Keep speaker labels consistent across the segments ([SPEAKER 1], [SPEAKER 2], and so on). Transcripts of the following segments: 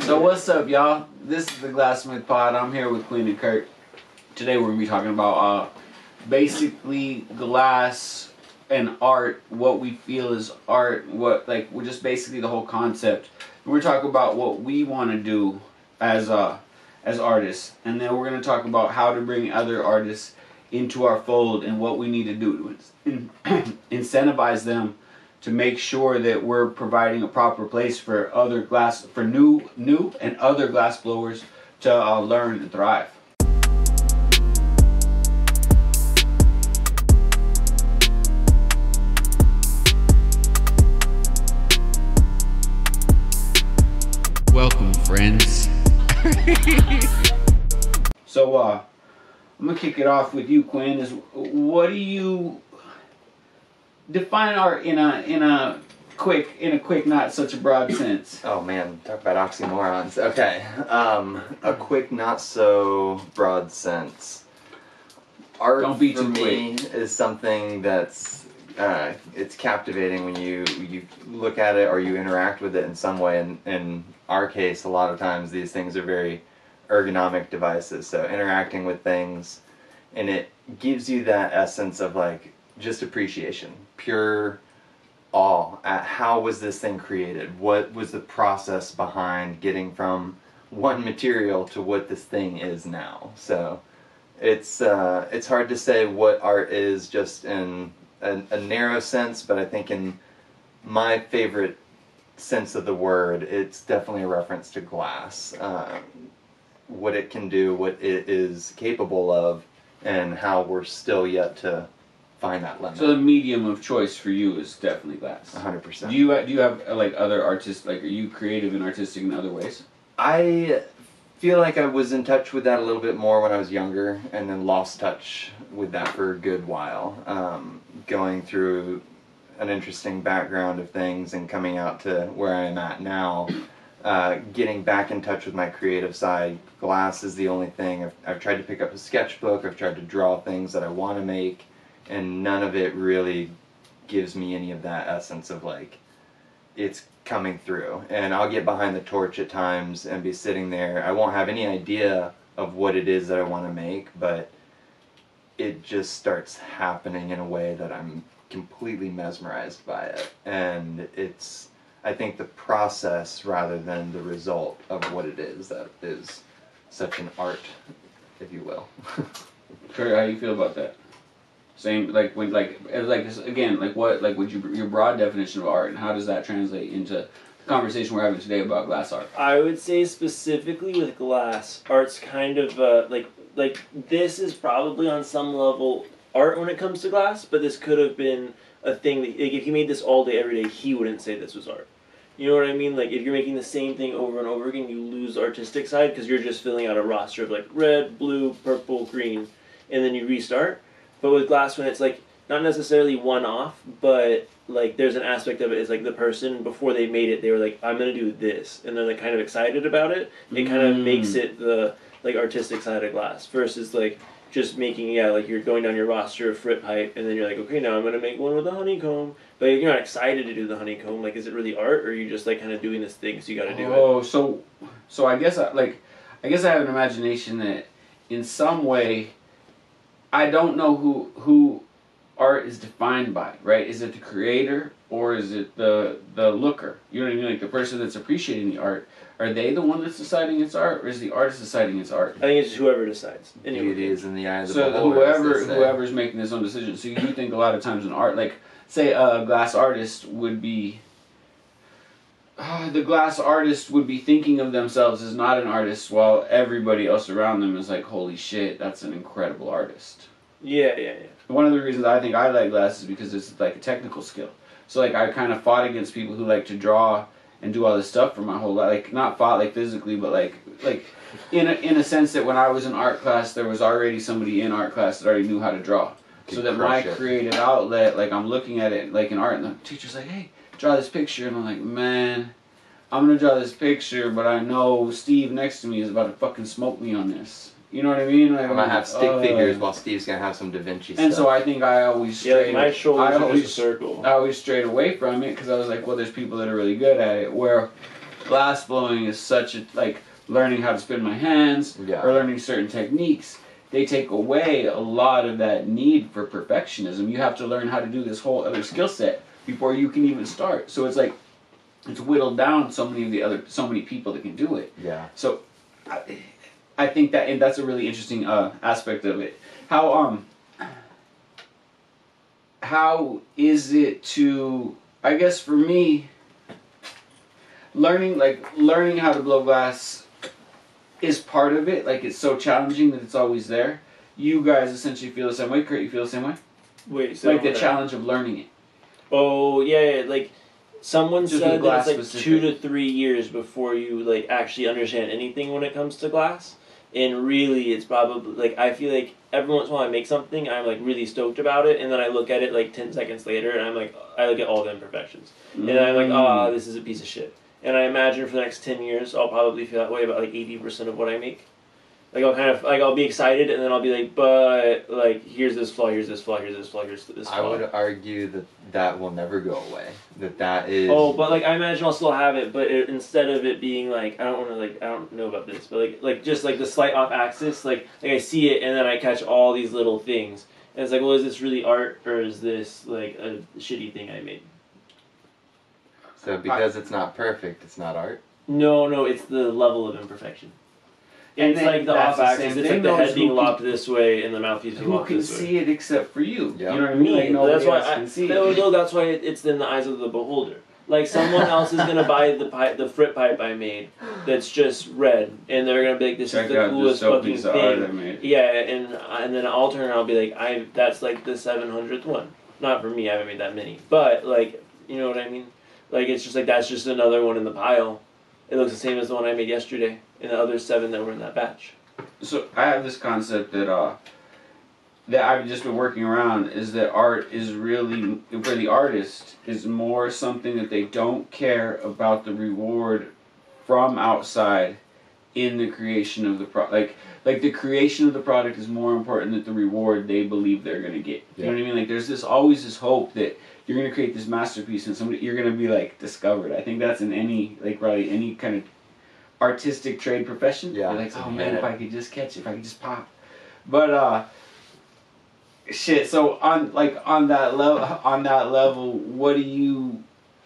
[SPEAKER 1] So what's up, y'all? This is the Glassmith Pod. I'm here with Quinn and Kurt. Today we're gonna be talking about basically glass and art, what we feel is art, we're just basically the whole concept. And we're talking about what we want to do as artists, and then we're gonna talk about how to bring other artists into our fold and what we need to do to incentivize them to make sure that we're providing a proper place for new and other glass blowers to learn and thrive. Welcome, friends. So I'm gonna kick it off with you, Quinn. What do you define art in a quick, not such a broad sense?
[SPEAKER 2] Oh man, talk about oxymorons. Okay, a quick, not so broad sense. Art
[SPEAKER 1] Don't be
[SPEAKER 2] for
[SPEAKER 1] too
[SPEAKER 2] me
[SPEAKER 1] quick.
[SPEAKER 2] is something that's it's captivating when you look at it or you interact with it in some way. And in our case, a lot of times these things are very ergonomic devices. So interacting with things, and it gives you that essence of like just appreciation, pure awe at how was this thing created, what was the process behind getting from one material to what this thing is now. So it's hard to say what art is just in a narrow sense, but I think in my favorite sense of the word, it's definitely a reference to glass, what it can do, what it is capable of, and how we're still yet to find that limit.
[SPEAKER 1] So the medium of choice for you is definitely glass.
[SPEAKER 2] 100%.
[SPEAKER 1] Do you have like other artists? Like, are you creative and artistic in other ways?
[SPEAKER 2] I feel like I was in touch with that a little bit more when I was younger, and then lost touch with that for a good while. Going through an interesting background of things and coming out to where I am at now, getting back in touch with my creative side. Glass is the only thing. I've tried to pick up a sketchbook, I've tried to draw things that I want to make, and none of it really gives me any of that essence of like, it's coming through. And I'll get behind the torch at times and be sitting there. I won't have any idea of what it is that I want to make, but it just starts happening in a way that I'm completely mesmerized by it. And it's, I think, the process rather than the result of what it is that is such an art, if you will.
[SPEAKER 1] Kurt, how do you feel about that? Same, like when again, like what would your broad definition of art, and how does that translate into the conversation we're having today about glass art?
[SPEAKER 3] I would say specifically with glass, art's kind of like this is probably on some level art when it comes to glass, but this could have been a thing that, like, if he made this all day every day, he wouldn't say this was art. You know what I mean? Like, if you're making the same thing over and over again, you lose the artistic side because you're just filling out a roster of like red, blue, purple, green, and then you restart. But with glass, when it's like not necessarily one off, but like there's an aspect of it is like the person before they made it, they were like, I'm gonna do this, and they're like kind of excited about it. It kind of makes it the like artistic side of glass versus like just making, like you're going down your roster of frit height, and then you're like, okay, now I'm gonna make one with a honeycomb, but you're not excited to do the honeycomb. Like, is it really art, or are you just like kind of doing this thing so you got to do it?
[SPEAKER 1] Oh, so I guess I have an imagination that in some way, I don't know who art is defined by, right? Is it the creator or is it the looker? You know what I mean? Like the person that's appreciating the art. Are they the one that's deciding it's art, or is the artist deciding it's art?
[SPEAKER 3] I think it's just whoever decides.
[SPEAKER 2] Beauty is in the eye of the
[SPEAKER 1] beholder. So whoever's making this own decision. So you think a lot of times in art, like say a glass artist would be, the glass artist would be thinking of themselves as not an artist, while everybody else around them is like, holy shit, that's an incredible artist.
[SPEAKER 3] Yeah.
[SPEAKER 1] One of the reasons I think I like glass is because it's like a technical skill. So like I kind of fought against people who like to draw and do all this stuff for my whole life. Like not fought like physically, but like in a sense that when I was in art class, there was already somebody in art class that already knew how to draw. So that my creative outlet, like I'm looking at it like in art, and the teacher's like, hey, draw this picture, and I'm like, man, I'm gonna draw this picture, but I know Steve next to me is about to fucking smoke me on this. You know what I mean? Like,
[SPEAKER 2] I'm gonna have stick figures while Steve's gonna have some Da Vinci stuff.
[SPEAKER 1] And so I think I always strayed.
[SPEAKER 3] My shoulders are just a circle.
[SPEAKER 1] I always strayed away from it because I was like, well, there's people that are really good at it. Where glass blowing is such a, like, learning how to spin my hands or learning certain techniques, they take away a lot of that need for perfectionism. You have to learn how to do this whole other skill set before you can even start. So it's like, it's whittled down so many people that can do it.
[SPEAKER 2] Yeah.
[SPEAKER 1] So I think that, and that's a really interesting aspect of it. How is it to, I guess for me, learning how to blow glass is part of it. Like, it's so challenging that it's always there. You guys essentially feel the same way. Kurt, you feel the same way?
[SPEAKER 3] Wait, so
[SPEAKER 1] like the challenge of learning it.
[SPEAKER 3] Oh yeah, like someone
[SPEAKER 1] Just
[SPEAKER 3] said
[SPEAKER 1] glass
[SPEAKER 3] that it's like
[SPEAKER 1] specific.
[SPEAKER 3] 2 to 3 years before you like actually understand anything when it comes to glass. And really, it's probably like, I feel like every once in a while I make something, I'm like really stoked about it, and then I look at it like 10 seconds later, and I'm like, I look at all the imperfections, and then I'm like, this is a piece of shit. And I imagine for the next 10 years, I'll probably feel that way about like 80% of what I make. Like, I'll kind of, like, I'll be excited, and then I'll be like, but, like, here's this flaw, here's this flaw, here's this flaw, here's this flaw.
[SPEAKER 2] I would argue that that will never go away. That is...
[SPEAKER 3] Oh, but, like, I imagine I'll still have it, but instead of it being, like, I don't know about this, but, like just, like, the slight off-axis, like, I see it, and then I catch all these little things. And it's like, well, is this really art, or is this, like, a shitty thing I made?
[SPEAKER 2] So because it's not perfect, it's not art?
[SPEAKER 3] No, it's the level of imperfection.
[SPEAKER 1] And
[SPEAKER 3] It's
[SPEAKER 1] then
[SPEAKER 3] like the
[SPEAKER 1] that's the
[SPEAKER 3] off-axis,
[SPEAKER 1] same
[SPEAKER 3] it's
[SPEAKER 1] thing,
[SPEAKER 3] like the
[SPEAKER 1] though,
[SPEAKER 3] head being
[SPEAKER 1] who
[SPEAKER 3] locked this way, and the mouthpiece being
[SPEAKER 1] Who
[SPEAKER 3] locked
[SPEAKER 1] can
[SPEAKER 3] this way.
[SPEAKER 1] see it except for you?
[SPEAKER 2] Yeah.
[SPEAKER 1] You know what I mean? Like, nobody
[SPEAKER 3] That's why
[SPEAKER 1] else can see it.
[SPEAKER 3] no, that's why it's in the eyes of the beholder. Like, someone else is gonna buy the frit pipe I made that's just red, and they're gonna be like, "This
[SPEAKER 1] Check
[SPEAKER 3] is the
[SPEAKER 1] out
[SPEAKER 3] coolest
[SPEAKER 1] this dope
[SPEAKER 3] fucking
[SPEAKER 1] piece of art I
[SPEAKER 3] thing."
[SPEAKER 1] made.
[SPEAKER 3] Yeah, and then I'll turn around and I'll be like, that's like the 700th one. Not for me, I haven't made that many, but like, you know what I mean? Like, it's just like, that's just another one in the pile. It looks the same as the one I made yesterday, and the other 7 that were in that batch.
[SPEAKER 1] So I have this concept that I've just been working around, is that art is really, for the artist, is more something that they don't care about the reward from outside in the creation of the product. Like the creation of the product is more important than the reward they believe they're gonna get. You know what I mean? Like, there's always this hope that you're gonna create this masterpiece and you're gonna be like discovered. I think that's in any, like, probably any kind of artistic trade profession.
[SPEAKER 2] Yeah.
[SPEAKER 1] You're like, oh man, if I could just catch it, if I could just pop. But shit. So on that level,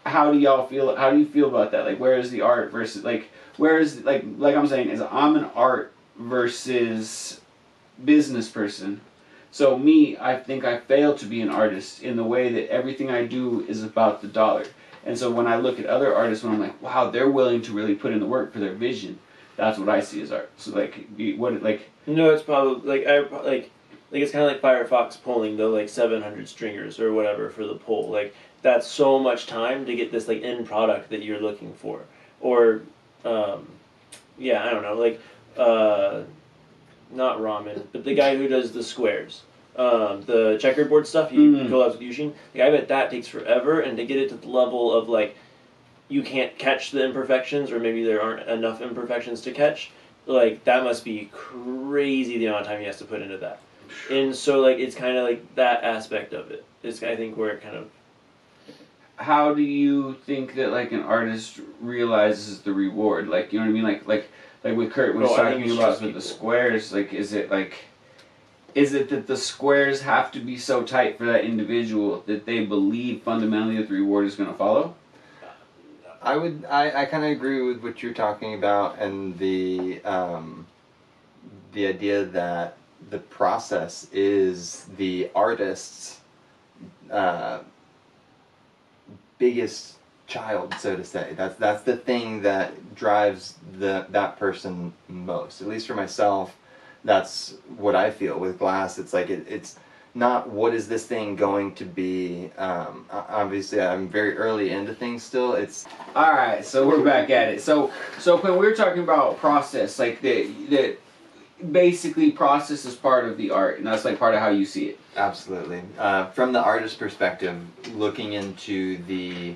[SPEAKER 1] how do y'all feel? How do you feel about that? Like, where is the art versus like I'm saying, is I'm an art versus business person. So me, I think I fail to be an artist in the way that everything I do is about the dollar. And so when I look at other artists, when I'm like, wow, they're willing to really put in the work for their vision, that's what I see as art. So
[SPEAKER 3] No, it's probably like it's kind of like Firefox pulling the like 700 stringers or whatever for the pull. Like, that's so much time to get this like end product that you're looking for. Or yeah, I don't know, like not ramen, but the guy who does the squares. The checkerboard stuff, he collabs with Yushin. Like, I bet that takes forever, and to get it to the level of like, you can't catch the imperfections, or maybe there aren't enough imperfections to catch. Like, that must be crazy the amount of time he has to put into that. And so, like, it's kind of like that aspect of it. It's, I think, where it kind of.
[SPEAKER 1] How do you think that, like, an artist realizes the reward? Like, you know what I mean? Like with Kurt was talking about with the squares. Like, is it that the squares have to be so tight for that individual that they believe fundamentally that the reward is going to follow?
[SPEAKER 2] I kind of agree with what you're talking about, and the idea that the process is the artist's biggest child, so to say. That's the thing that drives that person most. At least for myself, that's what I feel with glass. It's like it's not what is this thing going to be. Obviously, I'm very early into things still. It's
[SPEAKER 1] all right. So we're back at it. So when we were talking about process, like that basically process is part of the art, and that's like part of how you see it.
[SPEAKER 2] Absolutely. From the artist's perspective, looking into the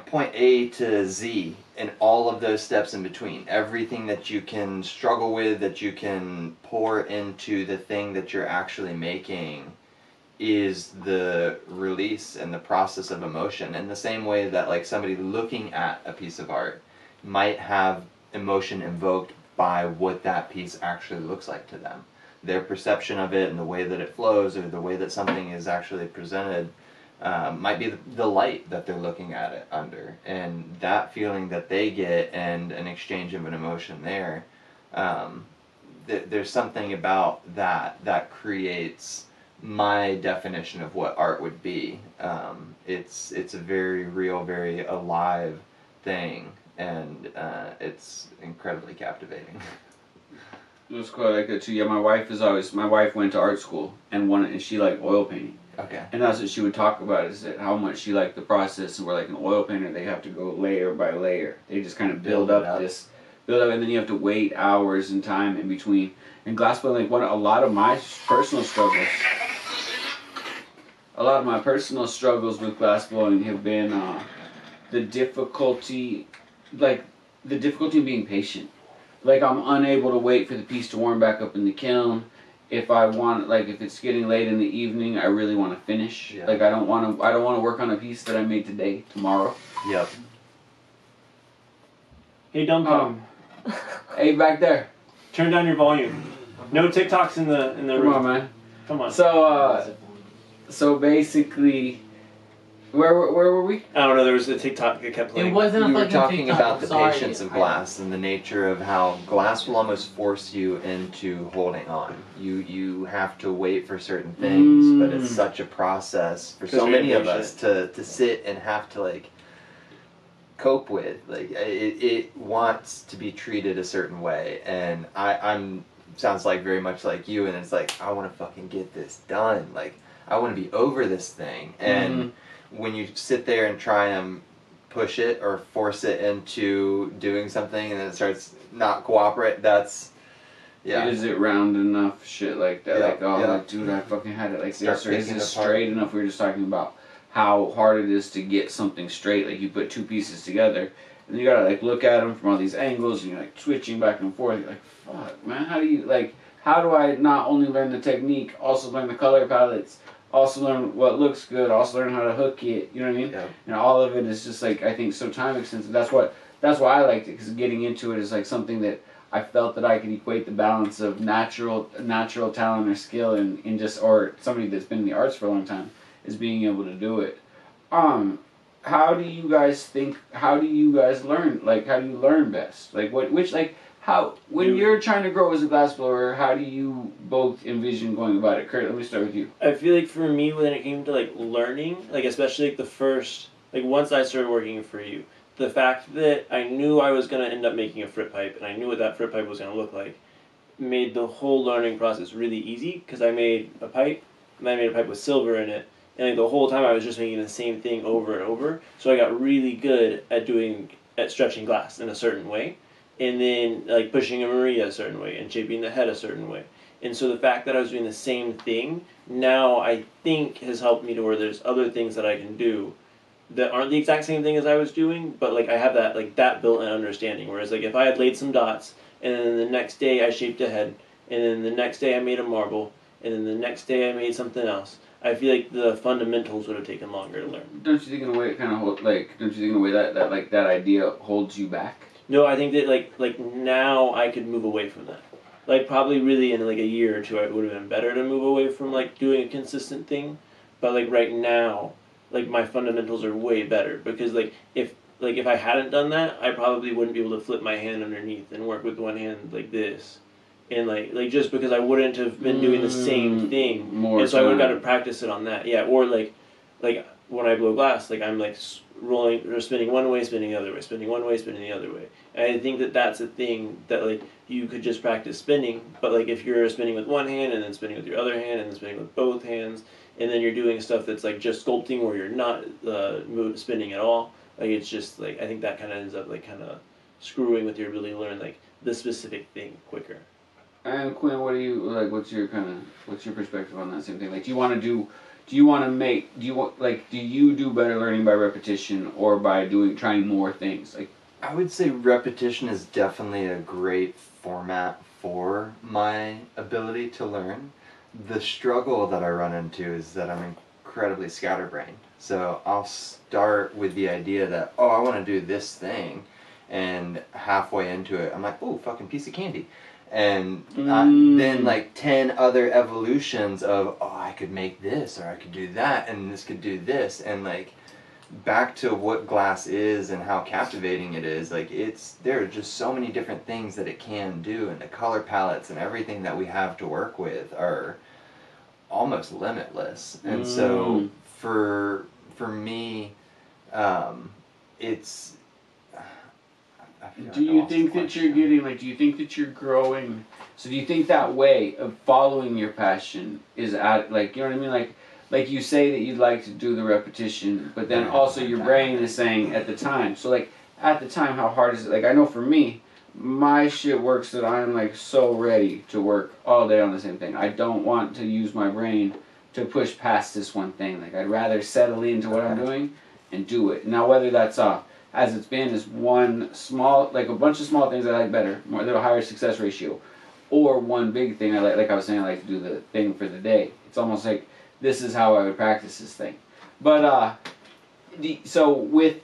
[SPEAKER 2] point A to Z and all of those steps in between, everything that you can struggle with, that you can pour into the thing that you're actually making, is the release and the process of emotion, in the same way that like somebody looking at a piece of art might have emotion invoked by what that piece actually looks like to them. Their perception of it and the way that it flows, or the way that something is actually presented, might be the light that they're looking at it under, and that feeling that they get and an exchange of an emotion there. There's something about that creates my definition of what art would be. It's a very real, very alive thing, and it's incredibly captivating.
[SPEAKER 1] It was quite like that too. Yeah, my wife went to art school and she liked oil painting.
[SPEAKER 2] Okay.
[SPEAKER 1] And that's what she would talk about, is that how much she liked the process, and where like an oil painter, they have to go layer by layer. They just kind of build up, and then you have to wait hours and time in between. And glassblowing, like a lot of my personal struggles with glassblowing have been the difficulty in being patient. Like, I'm unable to wait for the piece to warm back up in the kiln. If I want, like, if it's getting late in the evening, I really want to finish. Yeah. Like, I don't want to work on a piece that I made tomorrow.
[SPEAKER 2] Yep.
[SPEAKER 3] Hey, dumb Tom.
[SPEAKER 1] Hey, back there.
[SPEAKER 3] Turn down your volume. No TikToks in the room.
[SPEAKER 1] Come on, man.
[SPEAKER 3] Come on.
[SPEAKER 1] So basically, where were we?
[SPEAKER 3] I don't know. There was a TikTok that kept playing.
[SPEAKER 2] You were talking about the patience of glass and the nature of how glass will almost force you into holding on. You have to wait for certain things, but it's such a process for so many of us to sit and have to like cope with. Like it wants to be treated a certain way, and I'm sounds like very much like you, and it's like, I want to fucking get this done. Like, I want to be over this thing. And when you sit there and try and push it or force it into doing something and then it starts not cooperate, that's, yeah.
[SPEAKER 1] Is it round enough? Shit like that. Like, like, dude, I fucking had it like yesterday. Is it straight enough? We were just talking about how hard it is to get something straight. Like, you put two pieces together, and you gotta like look at them from all these angles, and you're like switching back and forth. You're like, fuck, man, how do I not only learn the technique, also learn the color palettes, also learn what looks good, also learn how to hook it, you know what I mean? Yeah. And all of it is just like, I think, so time extensive. That's why I liked it, because getting into it is like something that I felt that I could equate the balance of natural talent or skill in just, or somebody that's been in the arts for a long time, is being able to do it. How do you guys learn? Like, how do you learn best? Like, when you're trying to grow as a glassblower, how do you both envision going about it? Kurt, let me start with you.
[SPEAKER 3] I feel like for me, when it came to like learning, like especially like the first, like once I started working for you, the fact that I knew I was going to end up making a frit pipe, and I knew what that frit pipe was going to look like, made the whole learning process really easy, because I made a pipe, and I made a pipe with silver in it, and like the whole time I was just making the same thing over and over, so I got really good at stretching glass in a certain way, and then like pushing a Maria a certain way, and shaping the head a certain way. And so the fact that I was doing the same thing, now I think has helped me to where there's other things that I can do that aren't the exact same thing as I was doing, but like I have that built-in understanding. Whereas like if I had laid some dots, and then the next day I shaped a head, and then the next day I made a marble, and then the next day I made something else, I feel like the fundamentals would have taken longer to learn.
[SPEAKER 1] Don't you think in a way it kind of that idea holds you back?
[SPEAKER 3] No, I think that like now I could move away from that. Like probably really in like a year or two, it would have been better to move away from like doing a consistent thing. But like right now, like my fundamentals are way better, because like if I hadn't done that, I probably wouldn't be able to flip my hand underneath and work with one hand like this, and like just because I wouldn't have been doing the same thing more, and so I would have got to practice it on that. Yeah, or like when I blow glass, like I'm like rolling or spinning one way, spinning the other way, spinning one way, spinning the other way. And I think that that's a thing that like you could just practice spinning, but like if you're spinning with one hand and then spinning with your other hand and then spinning with both hands, and then you're doing stuff that's like just sculpting where you're not spinning at all, like it's just like I think that kind of ends up like kind of screwing with your ability to learn like the specific thing quicker.
[SPEAKER 1] And Quinn, what do you like? What's your perspective on that same thing? Like, do you do better learning by repetition or by trying more things? Like,
[SPEAKER 2] I would say repetition is definitely a great format for my ability to learn. the struggle that I run into is that I'm incredibly scatterbrained. So I'll start with the idea that, oh, I want to do this thing, and halfway into it, I'm like, oh, fucking piece of candy. And then like 10 other evolutions of, oh, I could make this, or I could do that, and this could do this, and like back to what glass is and how captivating it is. Like there are just so many different things that it can do, and the color palettes and everything that we have to work with are almost limitless. And so for me, it's.
[SPEAKER 1] Do you think that you're getting, like, do you think that you're growing, so do you think that way of following your passion is at, like, you know what I mean, like you say that you'd like to do the repetition, but then also your brain is saying at the time, so like, at the time, how hard is it? Like, I know for me, my shit works that I'm, like, so ready to work all day on the same thing. I don't want to use my brain to push past this one thing. Like, I'd rather settle into what I'm doing and do it. Now, whether that's as it's been, is one small, like a bunch of small things I like better, more, a little higher success ratio, or one big thing I like I was saying, I like to do the thing for the day. It's almost like this is how I would practice this thing. But so with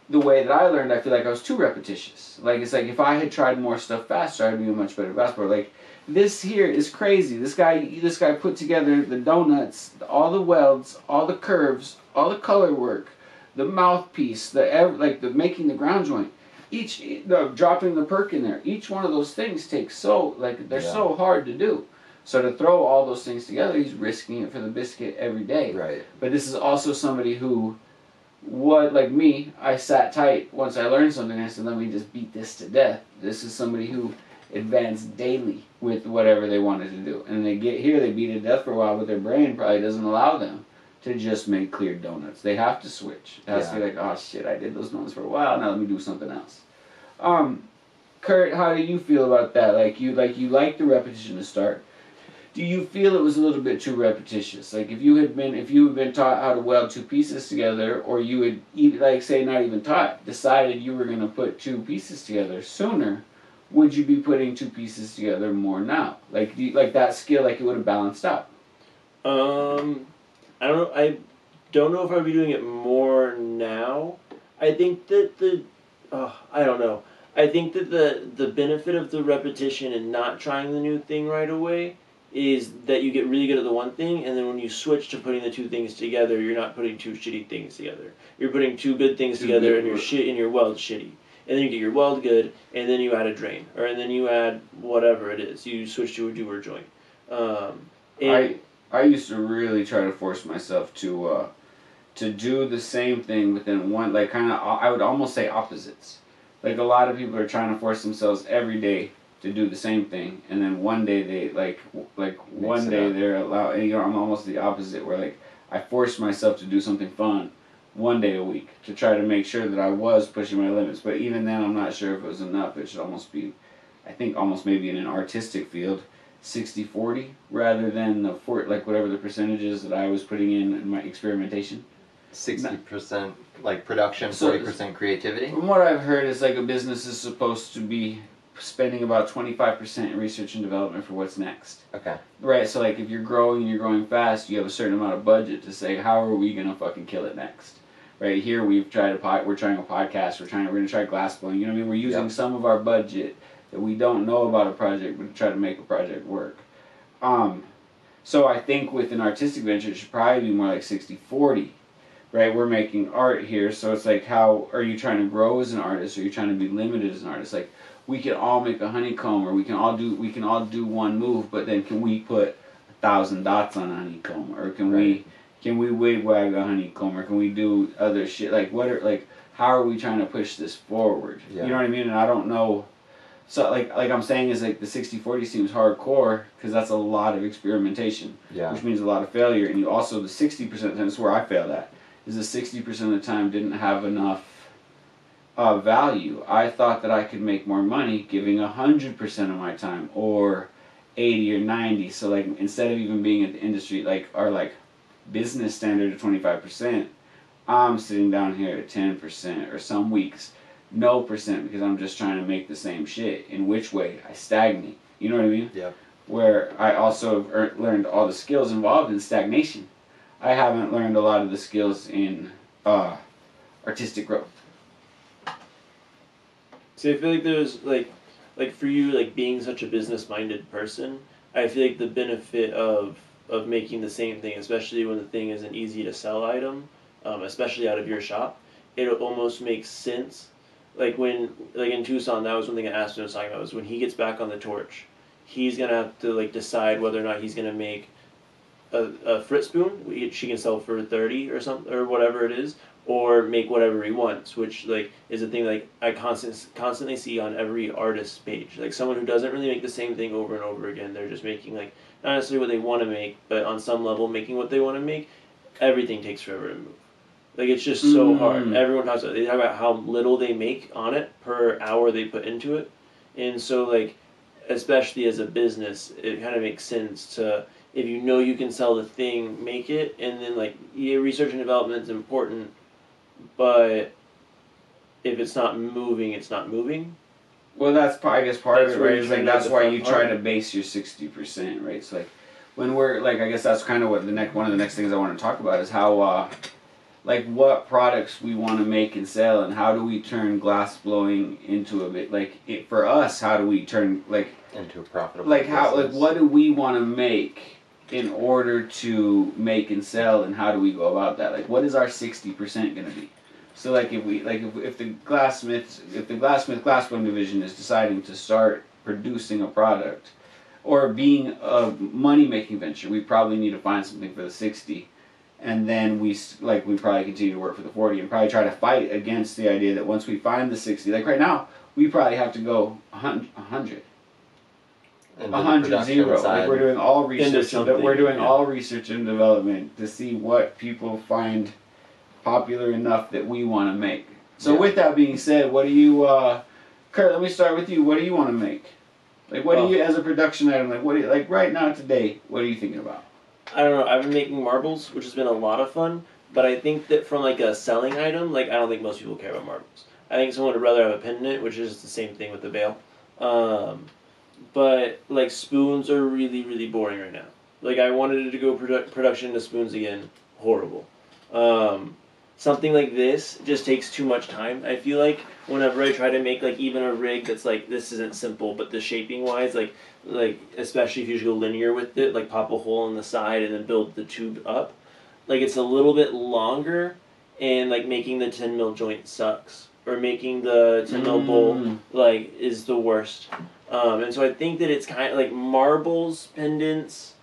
[SPEAKER 1] the way that I learned, I feel like I was too repetitious. Like, it's like if I had tried more stuff faster, I'd be a much better basketballer. Like, this here is crazy. This guy put together the donuts, all the welds, all the curves, all the color work, the mouthpiece, the making the ground joint, dropping the perk in there. Each one of those things takes they're so hard to do. So to throw all those things together, he's risking it for the biscuit every day.
[SPEAKER 2] Right.
[SPEAKER 1] But this is also somebody who, like me, I sat tight once I learned something. I said, let me just beat this to death. This is somebody who advanced daily with whatever they wanted to do. And they get here, they beat it to death for a while, but their brain probably doesn't allow them to just make clear donuts. They have to switch. It has to be like, oh shit, I did those donuts for a while, now let me do something else. Kurt, how do you feel about that? Like you like the repetition to start. Do you feel it was a little bit too repetitious? Like if you had been taught how to weld two pieces together, or you had not even taught, decided you were gonna put two pieces together sooner, would you be putting two pieces together more now? Like that skill, like it would have balanced out?
[SPEAKER 3] I don't know if I'd be doing it more now. I think that I don't know. I think that the benefit of the repetition and not trying the new thing right away is that you get really good at the one thing, and then when you switch to putting the two things together, you're not putting two shitty things together. You're putting two good things together, and your weld's shitty. And then you get your weld good, and then you add a drain, and then you add whatever it is. You switch to a doer joint.
[SPEAKER 1] I used to really try to force myself to do the same thing within one, like kind of, I would almost say opposites. Like a lot of people are trying to force themselves every day to do the same thing, and then one day they they're allowed. And, I'm almost the opposite, where like I forced myself to do something fun one day a week to try to make sure that I was pushing my limits. But even then, I'm not sure if it was enough. It should almost be, I think, almost maybe in an artistic field, 60-40 rather than whatever the percentages that I was putting in my experimentation.
[SPEAKER 2] 60% like production, 40% creativity.
[SPEAKER 1] From what I've heard, is like a business is supposed to be spending about 25% in research and development for what's next.
[SPEAKER 2] Okay.
[SPEAKER 1] Right, so like if you're growing fast, you have a certain amount of budget to say, how are we gonna fucking kill it next? Right here, we're trying a podcast. We're gonna try glass blowing. You know what I mean? We're using some of our budget that we don't know about a project, but to try to make a project work. So I think with an artistic venture, it should probably be more like 60-40. Right, we're making art here, so it's like, how are you trying to grow as an artist, or are you trying to be limited as an artist? Like, we can all make a honeycomb, or we can all do one move, but then can we put 1,000 dots on a honeycomb, or can we wig-wag a honeycomb, or can we do other shit? Like, how are we trying to push this forward? Yeah. You know what I mean? And I don't know. So like I'm saying is like the 60-40 seems hardcore because that's a lot of experimentation, which means a lot of failure. And you also, the 60% of the time, this is where I failed at, is the 60% of the time didn't have enough value. I thought that I could make more money giving 100% of my time, or 80 or 90. So like instead of even being at the industry, like our like business standard of 25%, I'm sitting down here at 10%, or some weeks no percent, because I'm just trying to make the same shit. In which way I stagnate. You know what I mean?
[SPEAKER 2] Yep.
[SPEAKER 1] where I also have learned all the skills involved in stagnation. I haven't learned a lot of the skills in artistic growth.
[SPEAKER 3] So I feel like there's like for you, like being such a business-minded person, I feel like the benefit of making the same thing, especially when the thing is an easy to sell item, especially out of your shop, it almost makes sense. Like in Tucson, that was one thing I asked him was talking about, was when he gets back on the torch, he's gonna have to like decide whether or not he's gonna make a Frit spoon she can sell for 30 or something or whatever it is, or make whatever he wants, which like is a thing like I constantly see on every artist's page, like someone who doesn't really make the same thing over and over again. They're just making like not necessarily what they want to make, but on some level making what they want to make. Everything takes forever to move. Like it's just so hard. Everyone talks about, they talk about how little they make on it per hour they put into it, and so like especially as a business, it kind of makes sense to, if you know you can sell the thing, make it, and then like research and development is important, but if it's not moving, it's not moving.
[SPEAKER 1] Well, that's I guess part of
[SPEAKER 3] That's
[SPEAKER 1] it,
[SPEAKER 3] where
[SPEAKER 1] right?
[SPEAKER 3] you're
[SPEAKER 1] Is like
[SPEAKER 3] trying to
[SPEAKER 1] that's why
[SPEAKER 3] define
[SPEAKER 1] you try
[SPEAKER 3] art.
[SPEAKER 1] to base your 60%, right? So like when we're like, I guess that's kind of what one of the next things I want to talk about is how like what products we want to make and sell, and how do we turn glass blowing into a bit like for us, how do we turn like
[SPEAKER 2] into a profitable
[SPEAKER 1] like how like
[SPEAKER 2] business.
[SPEAKER 1] what do we want to make in order to make and sell, and how do we go about that? Like what is our 60% going to be? So like if the Glassmith glassblowing division is deciding to start producing a product or being a money making venture, we probably need to find something for the 60, and then we probably continue to work for the 40 and probably try to fight against the idea that once we find the 60, like right now we probably have to go 100.
[SPEAKER 2] Into the
[SPEAKER 1] 100
[SPEAKER 2] production
[SPEAKER 1] 0.
[SPEAKER 2] side.
[SPEAKER 1] Like we're doing all
[SPEAKER 3] Into
[SPEAKER 1] research.
[SPEAKER 3] something,
[SPEAKER 1] We're doing
[SPEAKER 3] yeah.
[SPEAKER 1] all research and development to see what people find popular enough that we want to make. So
[SPEAKER 2] Yeah.
[SPEAKER 1] with that being said, what do you, Kurt? Let me start with you. What do you want to make? Like, what do you, as a production item, like what do you, like right now today? What are you thinking about?
[SPEAKER 3] I don't know. I've been making marbles, which has been a lot of fun. But I think that from like a selling item, like I don't think most people care about marbles. I think someone would rather have a pendant, which is the same thing with the veil. But like spoons are really, really boring right now. Like I wanted it to go production into spoons again. Horrible. Something like this just takes too much time. I feel like whenever I try to make like even a rig that's like, this isn't simple, but the shaping wise, like especially if you just go linear with it, like pop a hole in the side and then build the tube up, like it's a little bit longer, and like making the 10 mil joint sucks, or making the 10 mil bowl like is the worst. And so I think that it's kind of like marbles, pendants,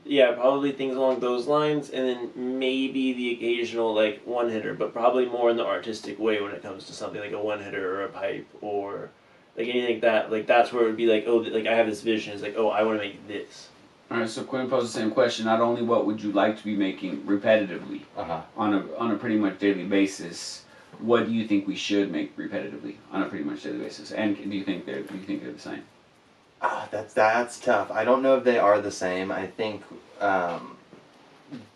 [SPEAKER 3] yeah, probably things along those lines, and then maybe the occasional like one hitter, but probably more in the artistic way when it comes to something like a one hitter or a pipe or like anything like that. Like that's where it would be like, oh, like I have this vision. It's like, oh, I want to make this.
[SPEAKER 1] All right. So Quinn posed the same question. Not only what would you like to be making repetitively on a pretty much daily basis, what do you think we should make repetitively on a pretty much daily basis? And do you think they're the same?
[SPEAKER 2] That's tough. I don't know if they are the same. I think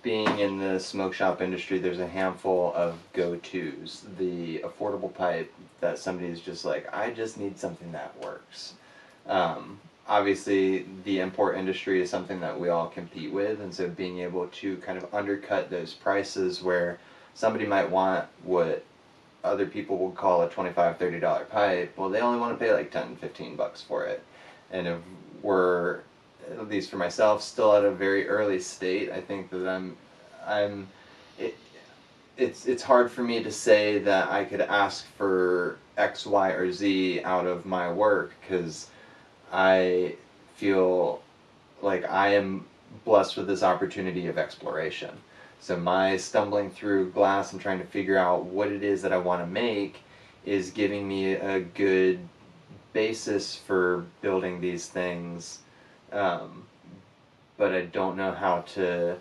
[SPEAKER 2] being in the smoke shop industry, there's a handful of go-tos. The affordable pipe that somebody's just like, I just need something that works. Obviously, the import industry is something that we all compete with, and so being able to kind of undercut those prices where somebody might want what other people would call a $25, $30 pipe, well, they only want to pay like $10, $15 for it. And if we're, at least for myself, still at a very early state, I think that it's hard for me to say that I could ask for X, Y, or Z out of my work, because I feel like I am blessed with this opportunity of exploration. So my stumbling through glass and trying to figure out what it is that I want to make is giving me a good basis for building these things, but I don't know how to.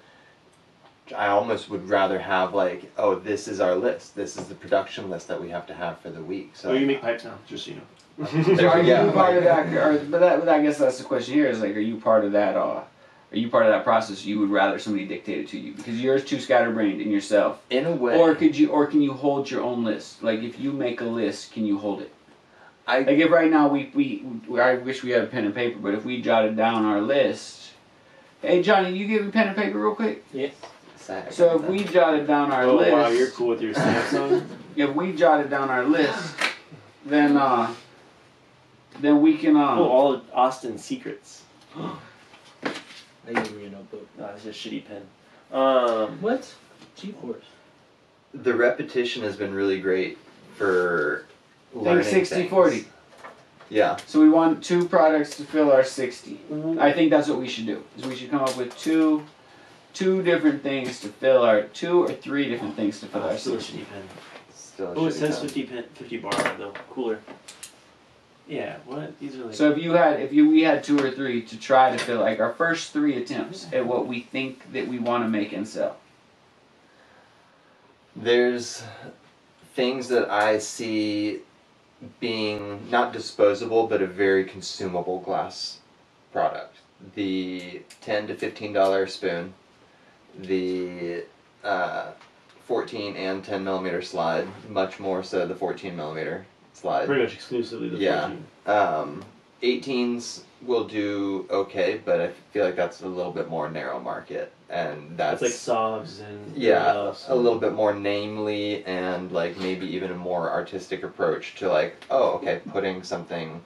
[SPEAKER 2] I almost would rather have like, oh, this is our list. This is the production list that we have to have for the week. So
[SPEAKER 3] you make pipes now, just so you know.
[SPEAKER 1] So are you part of that? But I guess that's the question here. Is like, are you part of that? Are you part of that process? You would rather somebody dictate it to you because you're too scatterbrained in yourself.
[SPEAKER 2] In a way.
[SPEAKER 1] Or can you hold your own list? Like if you make a list, can you hold it? Like if right now I wish we had a pen and paper, but if we jotted down our list. Hey Johnny, you give me pen and paper real quick?
[SPEAKER 3] Yes.
[SPEAKER 1] So if we jotted down our list.
[SPEAKER 3] Oh wow, you're cool with your Samsung.
[SPEAKER 1] If we jotted down our list, then we can
[SPEAKER 3] all of Austin's secrets.
[SPEAKER 4] I gave you a notebook.
[SPEAKER 3] No, it's just a shitty pen.
[SPEAKER 4] What? Cheap horse.
[SPEAKER 2] The repetition has been really great for learning
[SPEAKER 1] think 60-40.
[SPEAKER 2] things. Yeah.
[SPEAKER 1] So we want 2 products to fill our 60. I think that's what we should do. Is we should come up with two different things to fill our 2 or 3 different things to fill our
[SPEAKER 3] Still a
[SPEAKER 1] 60.
[SPEAKER 3] shitty pen.
[SPEAKER 2] Still a
[SPEAKER 3] Oh, it
[SPEAKER 2] shitty
[SPEAKER 3] says
[SPEAKER 2] pen.
[SPEAKER 3] 50 bar though. Cooler. Yeah. What? These are like.
[SPEAKER 1] So if we had 2 or 3 to try to fill like our first 3 attempts at what we think that we want to make and sell.
[SPEAKER 2] There's things that I see being not disposable, but a very consumable glass product. The $10 to $15 spoon, the 14 and 10 millimeter slide, much more so the 14 millimeter slide.
[SPEAKER 3] Pretty much exclusively the 14.
[SPEAKER 2] 18s will do okay, but I feel like that's a little bit more narrow market, and that's
[SPEAKER 3] It's like Sobs and
[SPEAKER 2] a little bit more namely, and like maybe even a more artistic approach to like, oh, okay, putting something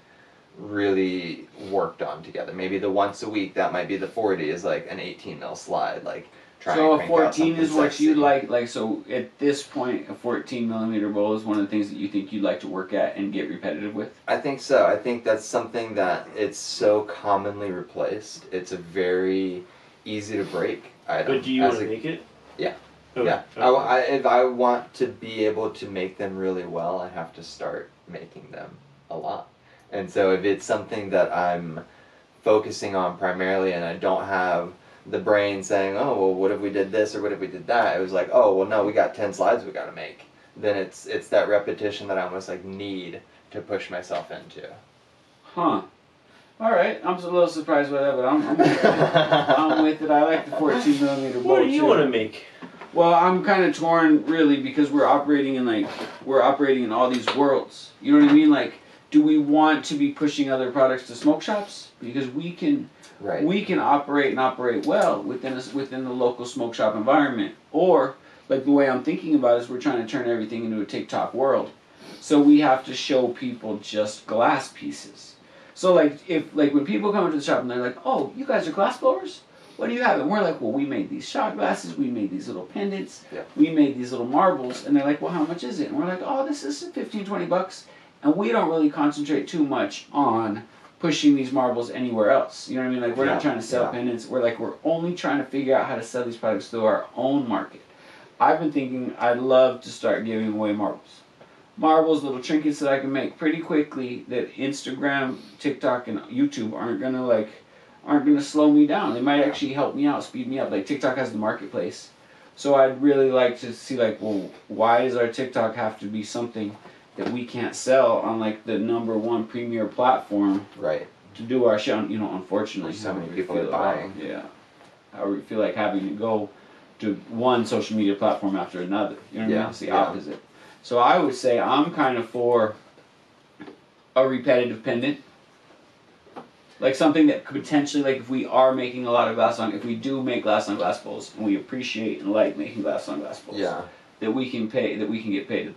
[SPEAKER 2] really worked on together. Maybe the once a week, that might be the 40 is like an 18 mil slide, like try
[SPEAKER 1] So
[SPEAKER 2] and
[SPEAKER 1] a
[SPEAKER 2] crank out
[SPEAKER 1] 14 is
[SPEAKER 2] something
[SPEAKER 1] what
[SPEAKER 2] sexy.
[SPEAKER 1] you like so at this point a 14 millimeter bowl is one of the things that you think you'd like to work at and get repetitive with?
[SPEAKER 2] I think so. I think that's something that it's so commonly replaced. It's a very easy to break item.
[SPEAKER 3] But do you want to make it?
[SPEAKER 2] Yeah.
[SPEAKER 3] Okay.
[SPEAKER 2] Yeah.
[SPEAKER 3] Okay.
[SPEAKER 2] If I want to be able to make them really well, I have to start making them a lot. And so if it's something that I'm focusing on primarily and I don't have the brain saying, oh, well, what if we did this or what if we did that? It was like, oh, well, no, we got 10 slides we got to make. Then it's that repetition that I almost like need to push myself into.
[SPEAKER 1] Huh. All right. I'm a little surprised by that, but I'm with it. I'm with it. I like the 14 millimeter bowl.
[SPEAKER 3] What do you
[SPEAKER 1] too.
[SPEAKER 3] want to make?
[SPEAKER 1] Well, I'm kind of torn, really, because we're operating in all these worlds. You know what I mean? Like, do we want to be pushing other products to smoke shops? Because we can operate well within the local smoke shop environment. Or, like the way I'm thinking about it is we're trying to turn everything into a TikTok world. So we have to show people just glass pieces. So like when people come into the shop and they're like, oh, you guys are glass blowers? What do you have? And we're like, well, we made these shot glasses, we made these little pendants, we made these little marbles. And they're like, well, how much is it? And we're like, oh, this is $15-20. And we don't really concentrate too much on pushing these marbles anywhere else. You know what I mean? Like, we're not trying to sell pendants. We're only trying to figure out how to sell these products through our own market. I've been thinking I'd love to start giving away marbles. Marbles, little trinkets that I can make pretty quickly that Instagram, TikTok, and YouTube aren't gonna slow me down. They might actually help me out, speed me up. Like TikTok has the marketplace. So I'd really like to see like, well, why does our TikTok have to be something that we can't sell on like the #1 premier platform,
[SPEAKER 2] right,
[SPEAKER 1] to do our show? You know, unfortunately,
[SPEAKER 2] so many people are buying.
[SPEAKER 1] How we feel like having to go to one social media platform after another. You know what I mean? It's the opposite. So I would say I'm kind of for a repetitive pendant. Like something that could potentially, like if we are making a lot of if we do make glass on glass bowls and we appreciate and like making glass on glass bowls, that we can get paid